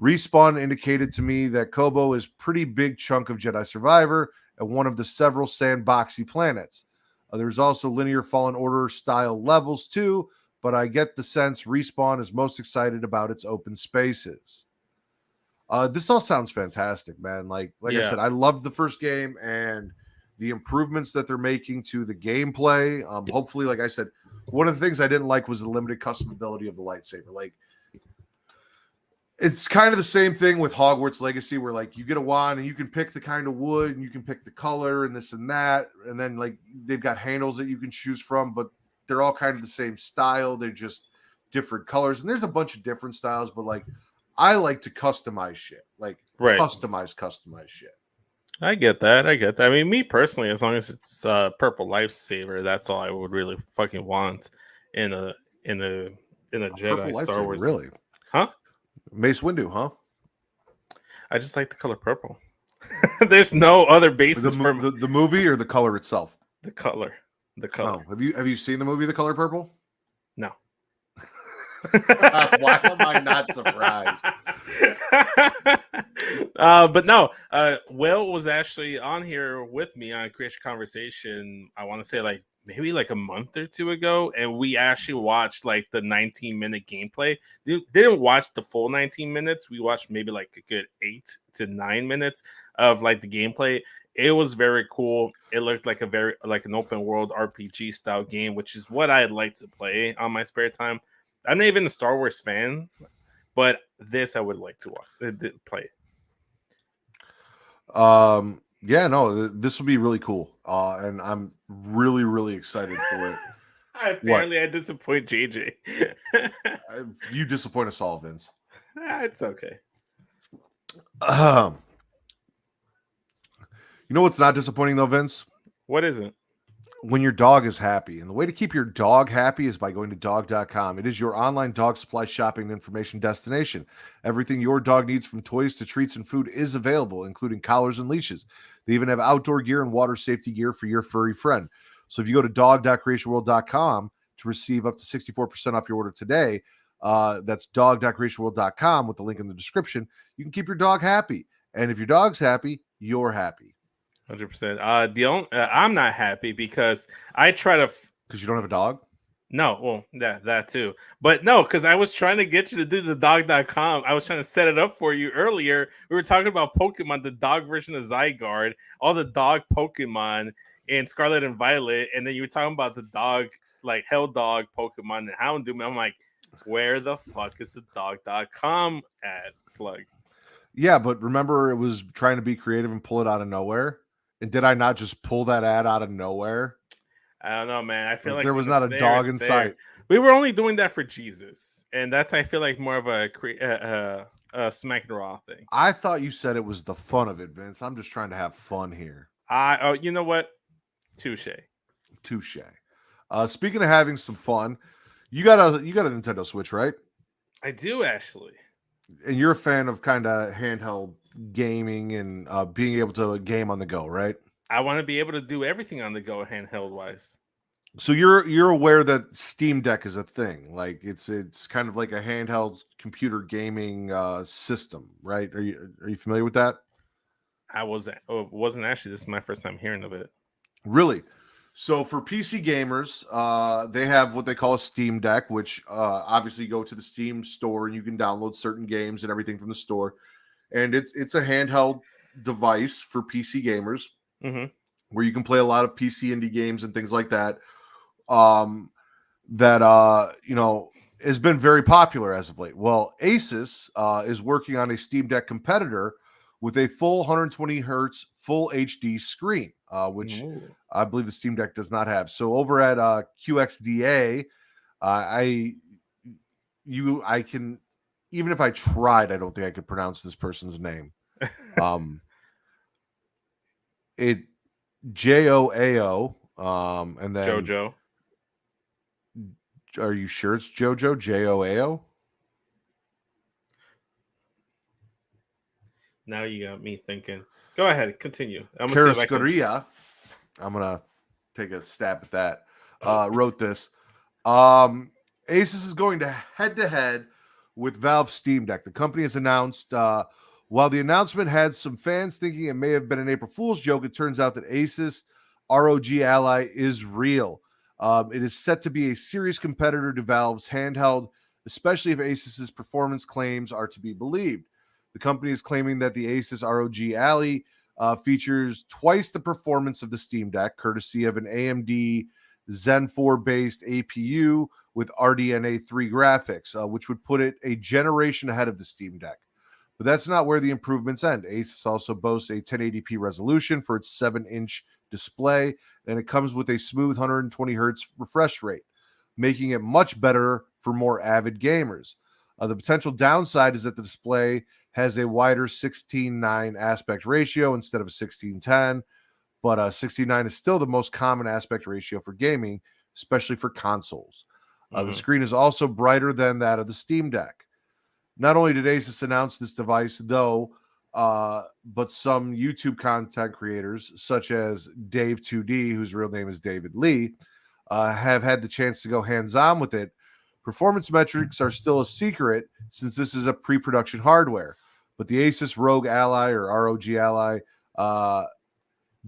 Respawn indicated to me that Kobo is a pretty big chunk of Jedi Survivor and one of the several sandboxy planets. There's also linear Fallen Order style levels too, but I get the sense Respawn is most excited about its open spaces. This all sounds fantastic, man. Like I said, I loved the first game and the improvements that they're making to the gameplay. Hopefully, like I said, one of the things I didn't like was the limited customability of the lightsaber. Like, it's kind of the same thing with Hogwarts Legacy, where like you get a wand and you can pick the kind of wood and you can pick the color and this and that. And then like they've got handles that you can choose from, but they're all kind of the same style. They're just different colors. And there's a bunch of different styles, but like I like to customize shit. Like customize shit. I get that. I mean, me personally, as long as it's purple lifesaver, that's all I would really fucking want in a Jedi Star Wars. Really? Huh? Mace Windu, huh? I just like the color purple. There's no other basis for the movie or the color itself. The color. Oh, have you seen the movie The Color Purple? No. Why am I not surprised? But no, Will was actually on here with me on Creatia Conversation. I want to say maybe a month or two ago, and we actually watched like the 19-minute gameplay. Didn't watch the full 19 minutes. We watched maybe like a good 8 to 9 minutes of like the gameplay. It was very cool. It looked like an open world RPG style game, which is what I'd like to play on my spare time. I'm not even a Star Wars fan, but this I would like to play. Yeah, no, this will be really cool. And I'm really, really excited for it. Apparently, I disappoint JJ. You disappoint us all, Vince. It's okay. You know what's not disappointing though, Vince? What isn't? When your dog is happy. And the way to keep your dog happy is by going to dog.com. It is your online dog supply shopping and information destination. Everything your dog needs, from toys to treats and food, is available, including collars and leashes. They even have outdoor gear and water safety gear for your furry friend. So if you go to dog.creationworld.com to receive up to 64% off your order today, that's dog.creationworld.com with the link in the description. You can keep your dog happy. And if your dog's happy, you're happy. 100%. I'm not happy because I try to. Because you don't have a dog? No, well, that too. But no, because I was trying to get you to do the dog.com. I was trying to set it up for you earlier. We were talking about Pokemon, the dog version of Zygarde, all the dog Pokemon in Scarlet and Violet. And then you were talking about the dog, like Hell Dog Pokemon and Houndoom. And I'm like, where the fuck is the dog.com ad plug? Yeah, but remember, it was trying to be creative and pull it out of nowhere. And did I not just pull that ad out of nowhere? I don't know, man. I feel like there was not a dog in sight. We were only doing that for Jesus, and that's, I feel like, more of a Smack and Raw thing. I thought you said it was the fun of it, Vince. I'm just trying to have fun here. Oh, you know what? Touche. Speaking of having some fun, you got a Nintendo Switch, right? I do, actually. And you're a fan of kind of handheld gaming and being able to game on the go, right? I want to be able to do everything on the go handheld wise. So you're aware that Steam Deck is a thing, like it's kind of like a handheld computer gaming system, right? Are you familiar with that? I wasn't actually. This is my first time hearing of it. Really? So for PC gamers, they have what they call a Steam Deck, which obviously you go to the Steam store and you can download certain games and everything from the store. And it's a handheld device for PC gamers, where you can play a lot of PC indie games and things like that. Has been very popular as of late. Well, Asus is working on a Steam Deck competitor with a full 120 hertz full HD screen, which I believe the Steam Deck does not have. So over at QXDA, I can, even if I tried, I don't think I could pronounce this person's name. It JOAO, and then JoJo. Are you sure it's JoJo? JOAO? Now you got me thinking. Go ahead, continue. I'm Karascaria. I'm gonna take a stab at that. Wrote this. Asus is going to head with Valve Steam Deck. The company has announced, while the announcement had some fans thinking it may have been an April Fool's joke, it turns out that Asus ROG Ally is real. It is set to be a serious competitor to Valve's handheld, especially if Asus's performance claims are to be believed. The company is claiming that the Asus ROG Ally features twice the performance of the Steam Deck, courtesy of an AMD Zen 4-based APU with RDNA 3 graphics, which would put it a generation ahead of the Steam Deck. But that's not where the improvements end. Asus also boasts a 1080p resolution for its 7-inch display, and it comes with a smooth 120 hertz refresh rate, making it much better for more avid gamers. The potential downside is that the display has a wider 16:9 aspect ratio instead of a 16:10, but 16:9 is still the most common aspect ratio for gaming, especially for consoles. The screen is also brighter than that of the Steam Deck. Not only did Asus announce this device, though, but some YouTube content creators, such as Dave2D, whose real name is David Lee, have had the chance to go hands-on with it. Performance metrics are still a secret since this is a pre-production hardware, but the Asus Rog Ally or ROG Ally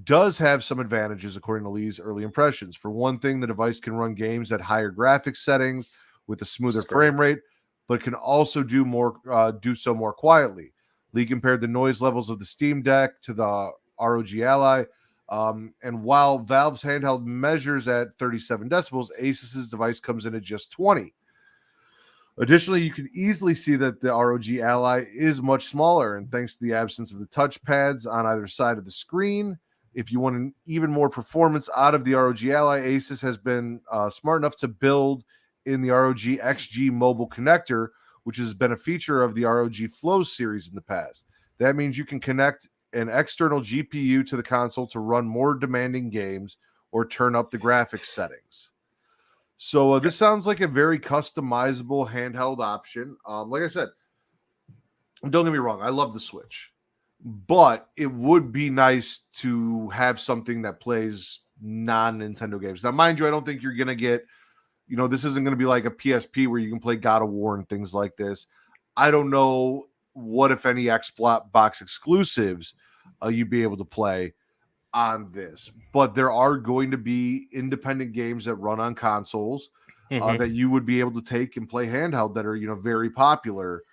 does have some advantages according to Lee's early impressions. For one thing, the device can run games at higher graphics settings with a smoother frame rate, but can also do so more quietly. Lee compared the noise levels of the Steam Deck to the ROG Ally, and while Valve's handheld measures at 37 decibels, Asus's device comes in at just 20. Additionally, you can easily see that the ROG Ally is much smaller, and thanks to the absence of the touch pads on either side of the screen, if you want even more performance out of the ROG Ally, Asus has been smart enough to build in the ROG XG mobile connector, which has been a feature of the ROG Flow series in the past. That means you can connect an external GPU to the console to run more demanding games or turn up the graphics settings. So this sounds like a very customizable handheld option. Like I said, don't get me wrong, I love the Switch, but it would be nice to have something that plays non-Nintendo games. Now, mind you, I don't think you're going to get, this isn't going to be like a PSP where you can play God of War and things like this. I don't know what, if any, Xbox exclusives you'd be able to play on this, but there are going to be independent games that run on consoles that you would be able to take and play handheld that are, very popular.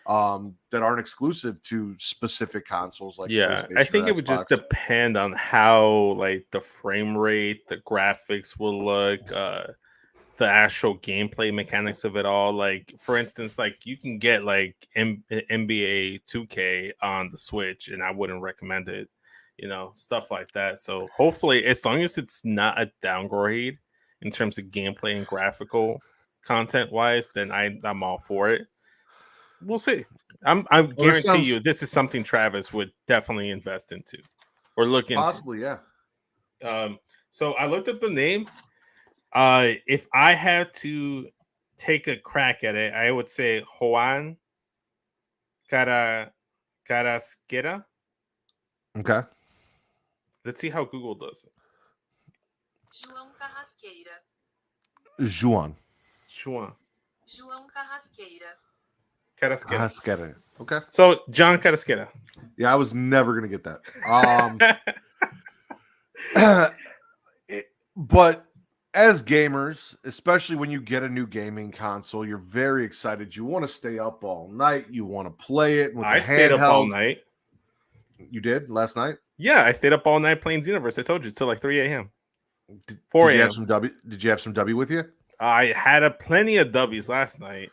That aren't exclusive to specific consoles like PlayStation I think or it would just Xbox. depend on how like the frame rate, the graphics will look, the actual gameplay mechanics of it all. Like for instance, like you can get like NBA 2K on the Switch, and I wouldn't recommend it. Stuff like that. So hopefully, as long as it's not a downgrade in terms of gameplay and graphical content wise, then I'm all for it. We'll see. I guarantee you this is something Travis would definitely invest into or look into. Possibly, yeah. So I looked up the name. If I had to take a crack at it, I would say Juan Carrasquera. Okay. Let's see how Google does it. João Carrasqueira. Juan Carrasquera. Okay. So John Carrasquera. Yeah, I was never gonna get that. But as gamers, especially when you get a new gaming console, you're very excited. You want to stay up all night. You want to play it. With I stayed up all night. You did last night? Yeah, I stayed up all night playing Xenoverse. I told you till like 3 a.m. 4 a.m. Did you have some W with you? I had plenty of W's last night.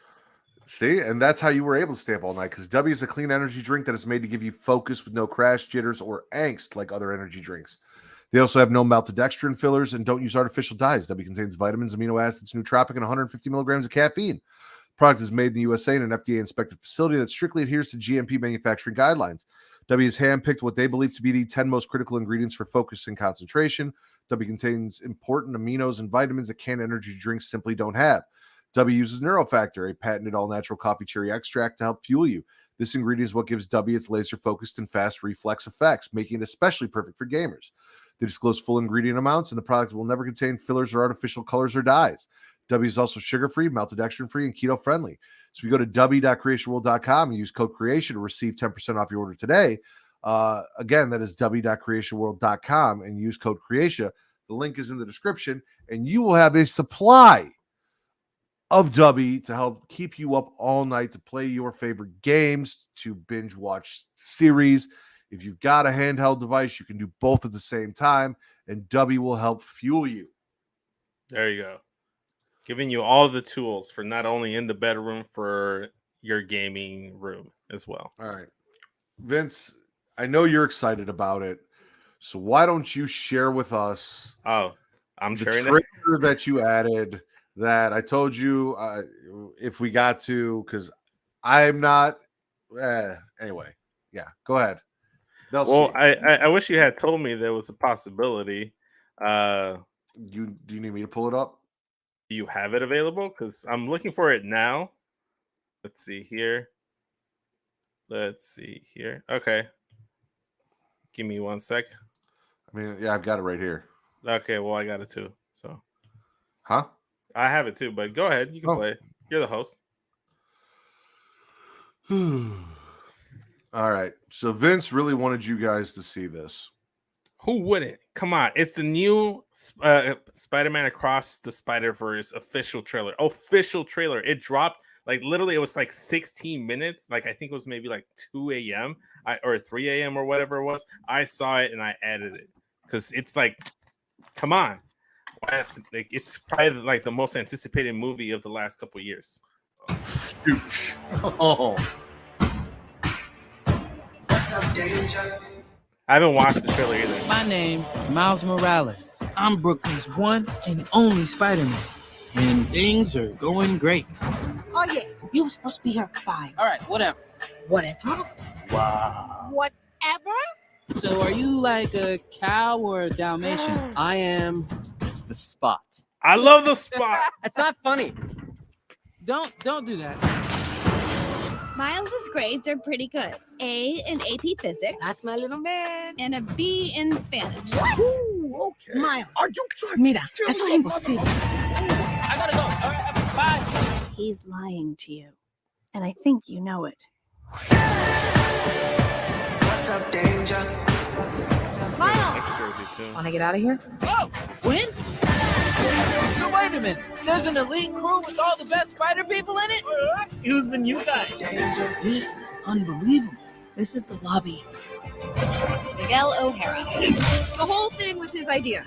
See, and that's how you were able to stay up all night, because W is a clean energy drink that is made to give you focus with no crash, jitters, or angst like other energy drinks. They also have no maltodextrin fillers and don't use artificial dyes. W contains vitamins, amino acids, nootropic, and 150 milligrams of caffeine. The product is made in the USA in an FDA-inspected facility that strictly adheres to GMP manufacturing guidelines. W has handpicked what they believe to be the 10 most critical ingredients for focus and concentration. W contains important aminos and vitamins that canned energy drinks simply don't have. W uses Neurofactor, a patented all-natural coffee cherry extract, to help fuel you. This ingredient is what gives W its laser-focused and fast reflex effects, making it especially perfect for gamers. They disclose full ingredient amounts, and the product will never contain fillers or artificial colors or dyes. W is also sugar-free, maltodextrin-free, and keto-friendly. So if you go to w.creatiaworld.com and use code Creatia to receive 10% off your order today, again, that is w.creatiaworld.com and use code Creatia. The link is in the description, and you will have a supply of W to help keep you up all night to play your favorite games, to binge watch series. If you've got a handheld device, you can do both at the same time, and W will help fuel you. There you go. Giving you all the tools for not only in the bedroom, for your gaming room as well. All right. Vince, I know you're excited about it, so why don't you share with us I'm the sharing trailer that you added that I told you if we got to, because I'm not. Anyway, yeah, go ahead. Well, I wish you had told me there was a possibility. Do you need me to pull it up? Do you have it available? Because I'm looking for it now. Let's see here. Okay. Give me 1 sec. I mean, yeah, I've got it right here. Okay, well, I got it too. So, huh? I have it too, but go ahead. You can play. You're the host. All right. So Vince really wanted you guys to see this. Who wouldn't? Come on. It's the new Spider-Man Across the Spider-Verse official trailer. It dropped, like, literally, it was like 16 minutes. Like, I think it was maybe like 2 a.m. Or 3 a.m. or whatever it was. I saw it and I added it. Because it's like, come on. Like, it's probably like the most anticipated movie of the last couple of years. Shoot. Oh. I haven't watched the trailer either. My name is Miles Morales. I'm Brooklyn's one and only Spider-Man. And things are going great. Oh, yeah. You were supposed to be here at 5. All right, whatever. Whatever? Wow. Whatever? So are you like a cow or a Dalmatian? I am the Spot. I love the Spot. It's not funny. Don't do that. Miles's grades are pretty good. A in AP Physics. That's my little man. And a B in Spanish. Ooh, okay. Miles. Are you trying Mira, to eso es kill imposible. I gotta go. All right, bye. He's lying to you. And I think you know it. What's up, danger? Miles! Next jersey too. Want to get out of here? Oh, when? So wait a minute. There's an elite crew with all the best spider people in it? Who's the new guy? This is unbelievable. This is the lobby. Miguel O'Hara. The whole thing was his idea.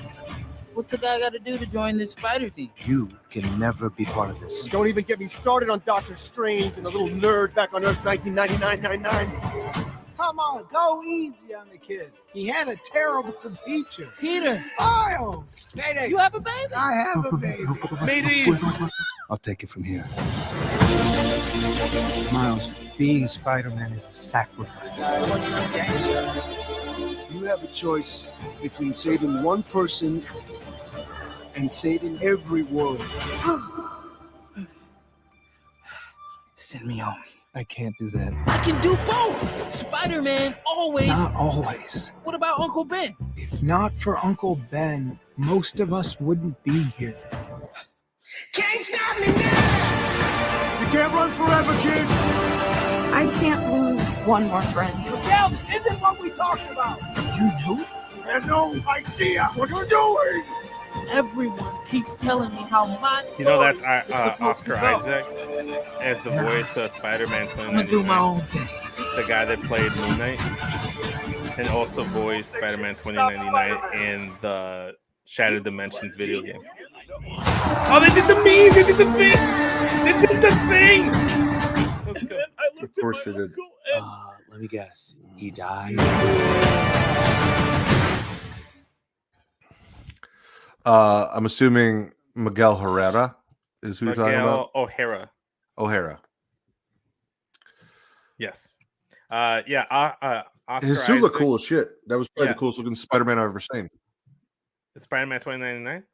What's a guy gotta do to join this spider team? You can never be part of this. Don't even get me started on Doctor Strange and the little nerd back on Earth 1999. Come on, go easy on the kid. He had a terrible teacher. Peter, Miles! Mayday! you have a baby? I have a baby. Mayday! I'll take it from here. Miles, being Spider-Man is a sacrifice. What's up, danger? You have a choice between saving one person and saving every world. Send me home. I can't do that. I can do both. Spider-Man always. Not always. What about Uncle Ben? If not for Uncle Ben, most of us wouldn't be here. Can't stop me now! You can't run forever, kid! I can't lose one more friend. Miguel, this isn't what we talked about! You knew? I have no idea what you're doing! Everyone keeps telling me how my You know that's is supposed to Oscar go. Isaac as the voice of Spider-Man I'm gonna do my 2099, own thing. the guy that played Moon Knight, and also voiced Spider-Man 2099 in the Shattered Dimensions video game. Oh, they did the meme! They did the thing! They did the thing! Let's go. Of course they did. Let me guess. He died. I'm assuming Miguel Herrera is who you're talking about. O'Hara. O'Hara. Yes. Oscar His suit looked Isaac, cool as shit. That was probably Yeah. the coolest looking Spider-Man I've ever seen. Spider-Man 2099?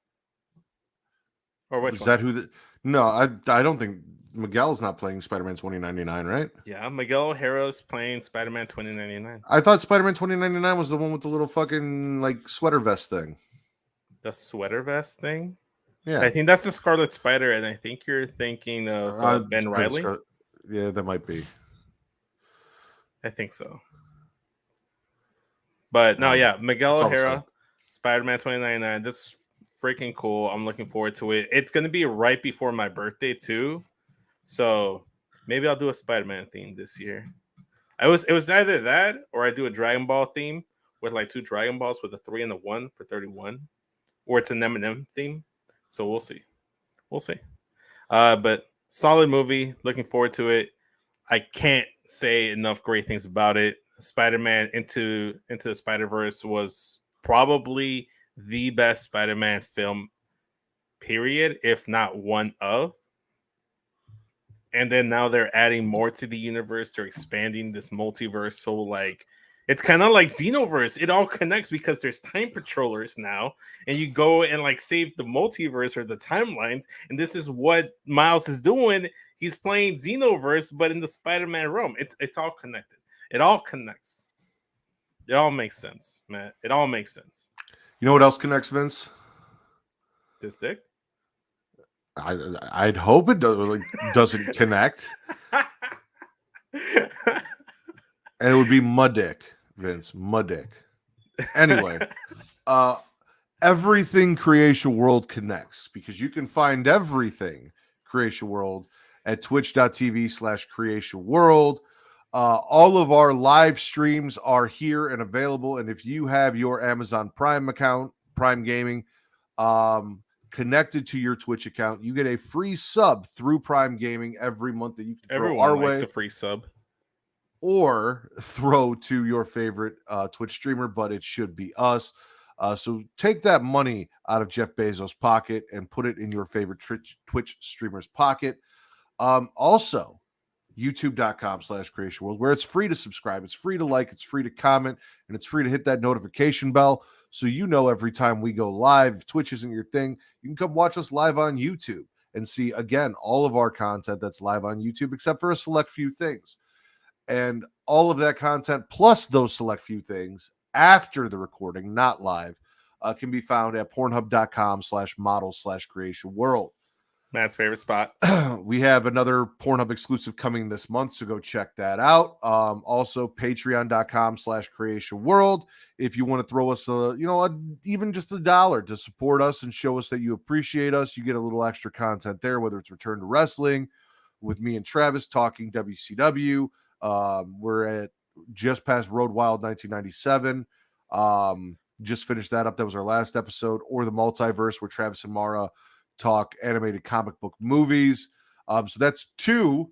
Or which Is one? that who the? No, I don't think Miguel's not playing Spider-Man 2099, right? Yeah, Miguel O'Hara's playing Spider-Man 2099. I thought Spider-Man 2099 was the one with the little fucking like sweater vest thing. The sweater vest thing? Yeah, I think that's the Scarlet Spider, and I think you're thinking of Ben Reilly. Yeah, that might be. I think so. But no, yeah, Miguel It's O'Hara, also- Spider-Man 2099. This is freaking cool. I'm looking forward to it. It's going to be right before my birthday, too. So maybe I'll do a Spider-Man theme this year. It was either that or I do a Dragon Ball theme with like 2 Dragon Balls with a 3 and a 1 for 31. Or it's an M&M theme. So we'll see. We'll see. But solid movie. Looking forward to it. I can't say enough great things about it. Spider-Man Into the Spider-Verse was probably the best Spider-Man film, period, if not one of. And then now they're adding more to the universe. They're expanding this multiverse. So like it's kind of like Xenoverse. It all connects because there's time patrollers now, and you go and like save the multiverse or the timelines. And this is what Miles is doing. He's playing Xenoverse, but in the Spider-Man realm. It's all connected. It all connects. It all makes sense, man. It all makes sense. You know what else connects, Vince? This dick? I'd hope it doesn't connect, and it would be Muddick, Vince. Muddick. Anyway, everything Creatia World connects because you can find everything Creatia World at twitch.tv/Creatia World. All of our live streams are here and available. And if you have your Amazon Prime account, Prime Gaming, connected to your Twitch account, you get a free sub through Prime Gaming every month that you can throw Everyone our likes way a free sub. or throw to your favorite Twitch streamer, but it should be us. So take that money out of Jeff Bezos' pocket and put it in your favorite Twitch streamer's pocket. Also, youtube.com/Creatia World, where it's free to subscribe, it's free to like, it's free to comment, and it's free to hit that notification bell so you know every time we go live. If Twitch isn't your thing, you can come watch us live on YouTube and see, again, all of our content that's live on YouTube, except for a select few things. And all of that content, plus those select few things after the recording, not live, can be found at pornhub.com/model/Creatia World. Matt's favorite spot. We have another Pornhub exclusive coming this month, so go check that out. Also, patreon.com/Creatia World. If you want to throw us even just $1 to support us and show us that you appreciate us, you get a little extra content there, whether it's Return to Wrestling with me and Travis talking WCW. We're at just past Road Wild 1997. Just finished that up. That was our last episode. Or the Multiverse, where Travis and Mara talk animated comic book movies. So that's two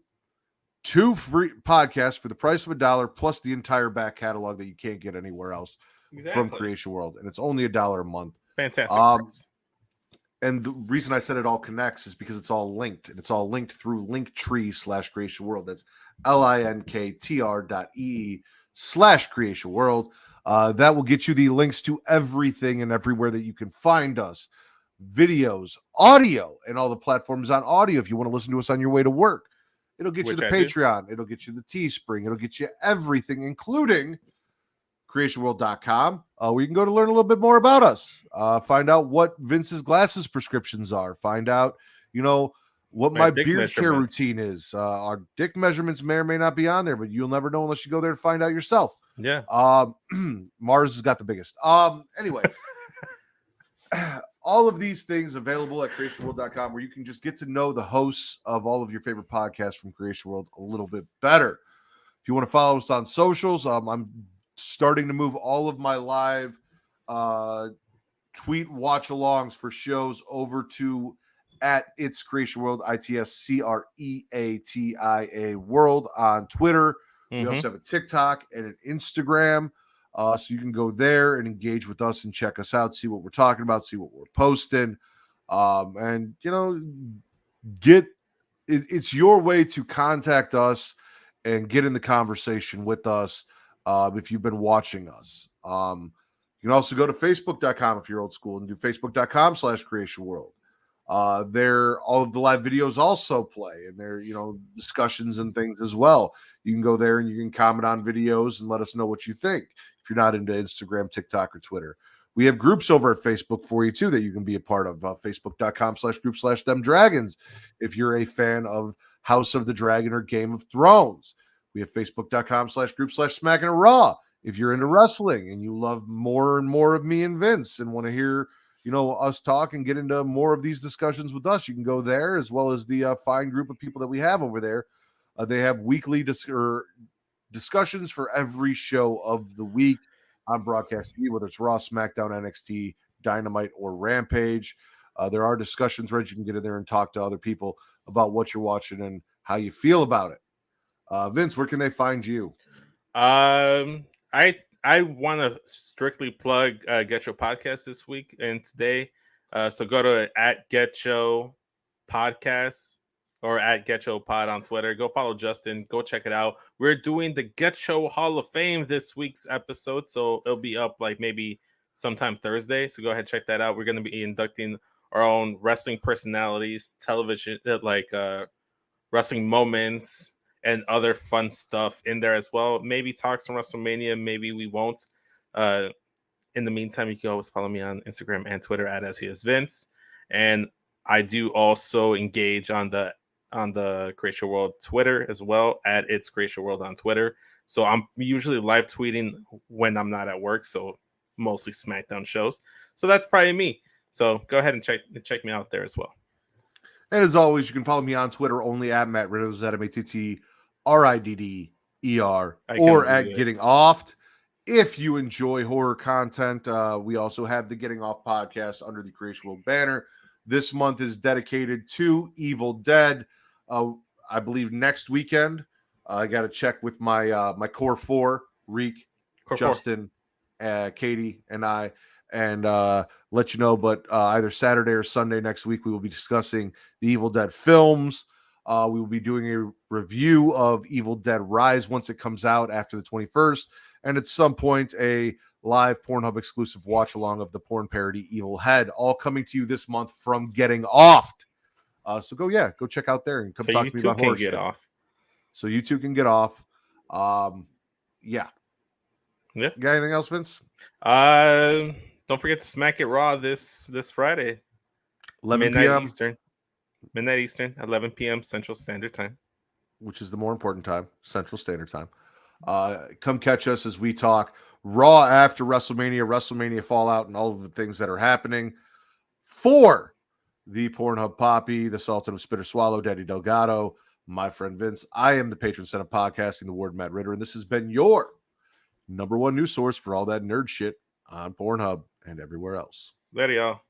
free podcasts for the price of $1, plus the entire back catalog that you can't get anywhere else from Creatia World, and it's only $1 a month. Fantastic. And the reason I said it all connects is because it's all linked, and it's all linked through Linktree/Creatia World. That's linktr.ee/Creatia World. That will get you the links to everything and everywhere that you can find us. Videos, audio, and all the platforms on audio if you want to listen to us on your way to work. It'll get you the Patreon. It'll get you the Teespring. It'll get you everything, including CreatiaWorld.com, where you can go to learn a little bit more about us. Find out what Vince's glasses prescriptions are. Find out, what my beard care routine is. Our dick measurements may or may not be on there, but you'll never know unless you go there to find out yourself. Yeah. Mars has got the biggest. Anyway. All of these things available at CreatiaWorld.com, where you can just get to know the hosts of all of your favorite podcasts from Creatia World a little bit better. If you want to follow us on socials, I'm starting to move all of my live tweet watch-alongs for shows over to at It's Creatia World, ITSCREATIA World on Twitter. We also have a TikTok and an Instagram. So you can go there and engage with us and check us out, see what we're talking about, see what we're posting. And, it's your way to contact us and get in the conversation with us if you've been watching us. You can also go to Facebook.com if you're old school and do Facebook.com/Creatia World. There, all of the live videos also play, and there, discussions and things as well. You can go there and you can comment on videos and let us know what you think. If you're not into Instagram, TikTok, or Twitter, we have groups over at Facebook for you too that you can be a part of. Facebook.com/group/ThemDragons. If you're a fan of House of the Dragon or Game of Thrones, we have Facebook.com/group/Smacking It Raw. If you're into wrestling and you love more and more of me and Vince and want to hear us talk and get into more of these discussions with us, you can go there, as well as the fine group of people that we have over there. They have weekly discussions for every show of the week on broadcast TV, whether it's Raw, SmackDown, NXT, Dynamite, or Rampage. There are discussion threads. You can get in there and talk to other people about what you're watching and how you feel about it. Vince, where can they find you? I want to strictly plug Get Your Podcast this week and today. So go to at Get Your Podcast or at Get Your Pod on Twitter. Go follow Justin. Go check it out. We're doing the Get Your Hall of Fame this week's episode, so it'll be up like maybe sometime Thursday. So go ahead, check that out. We're going to be inducting our own wrestling personalities, television, wrestling moments, and other fun stuff in there as well. Maybe talks from WrestleMania, maybe we won't. In the meantime, you can always follow me on Instagram and Twitter at @SESVince. And I do also engage on the Creatia World Twitter as well, at It's Creatia World on Twitter. So I'm usually live tweeting when I'm not at work, so mostly SmackDown shows. So that's probably me. So go ahead and check me out there as well. And as always, you can follow me on Twitter only at Matt Ridders, at MATTRIDDER, or at Getting Offed. If you enjoy horror content, we also have the Getting Off podcast under the Creatia World banner. This month is dedicated to Evil Dead. I believe next weekend, I got to check with my my core four, Reek, Justin, Katie, and I, and let you know. But either Saturday or Sunday next week, we will be discussing the Evil Dead films. We will be doing a review of Evil Dead Rise once it comes out after the 21st. And at some point, a live Pornhub exclusive watch along of the porn parody Evil Head, all coming to you this month from Getting Offed. So go check out there and come so talk you to me too about can horror get shit. off. So you two can get off. Yeah. Yeah. Got anything else, Vince? Don't forget to smack it raw this Friday. 11 midnight p.m. Eastern. Midnight Eastern, 11 p.m. Central Standard Time. Which is the more important time, Central Standard Time. Come catch us as we talk Raw after WrestleMania Fallout, and all of the things that are happening for the Pornhub Poppy, the Sultan of Spitter Swallow, Daddy Delgado, my friend Vince. I am the patron saint of podcasting, the Ward Matt Ritter, and this has been your number one news source for all that nerd shit on Pornhub and everywhere else. Later, y'all.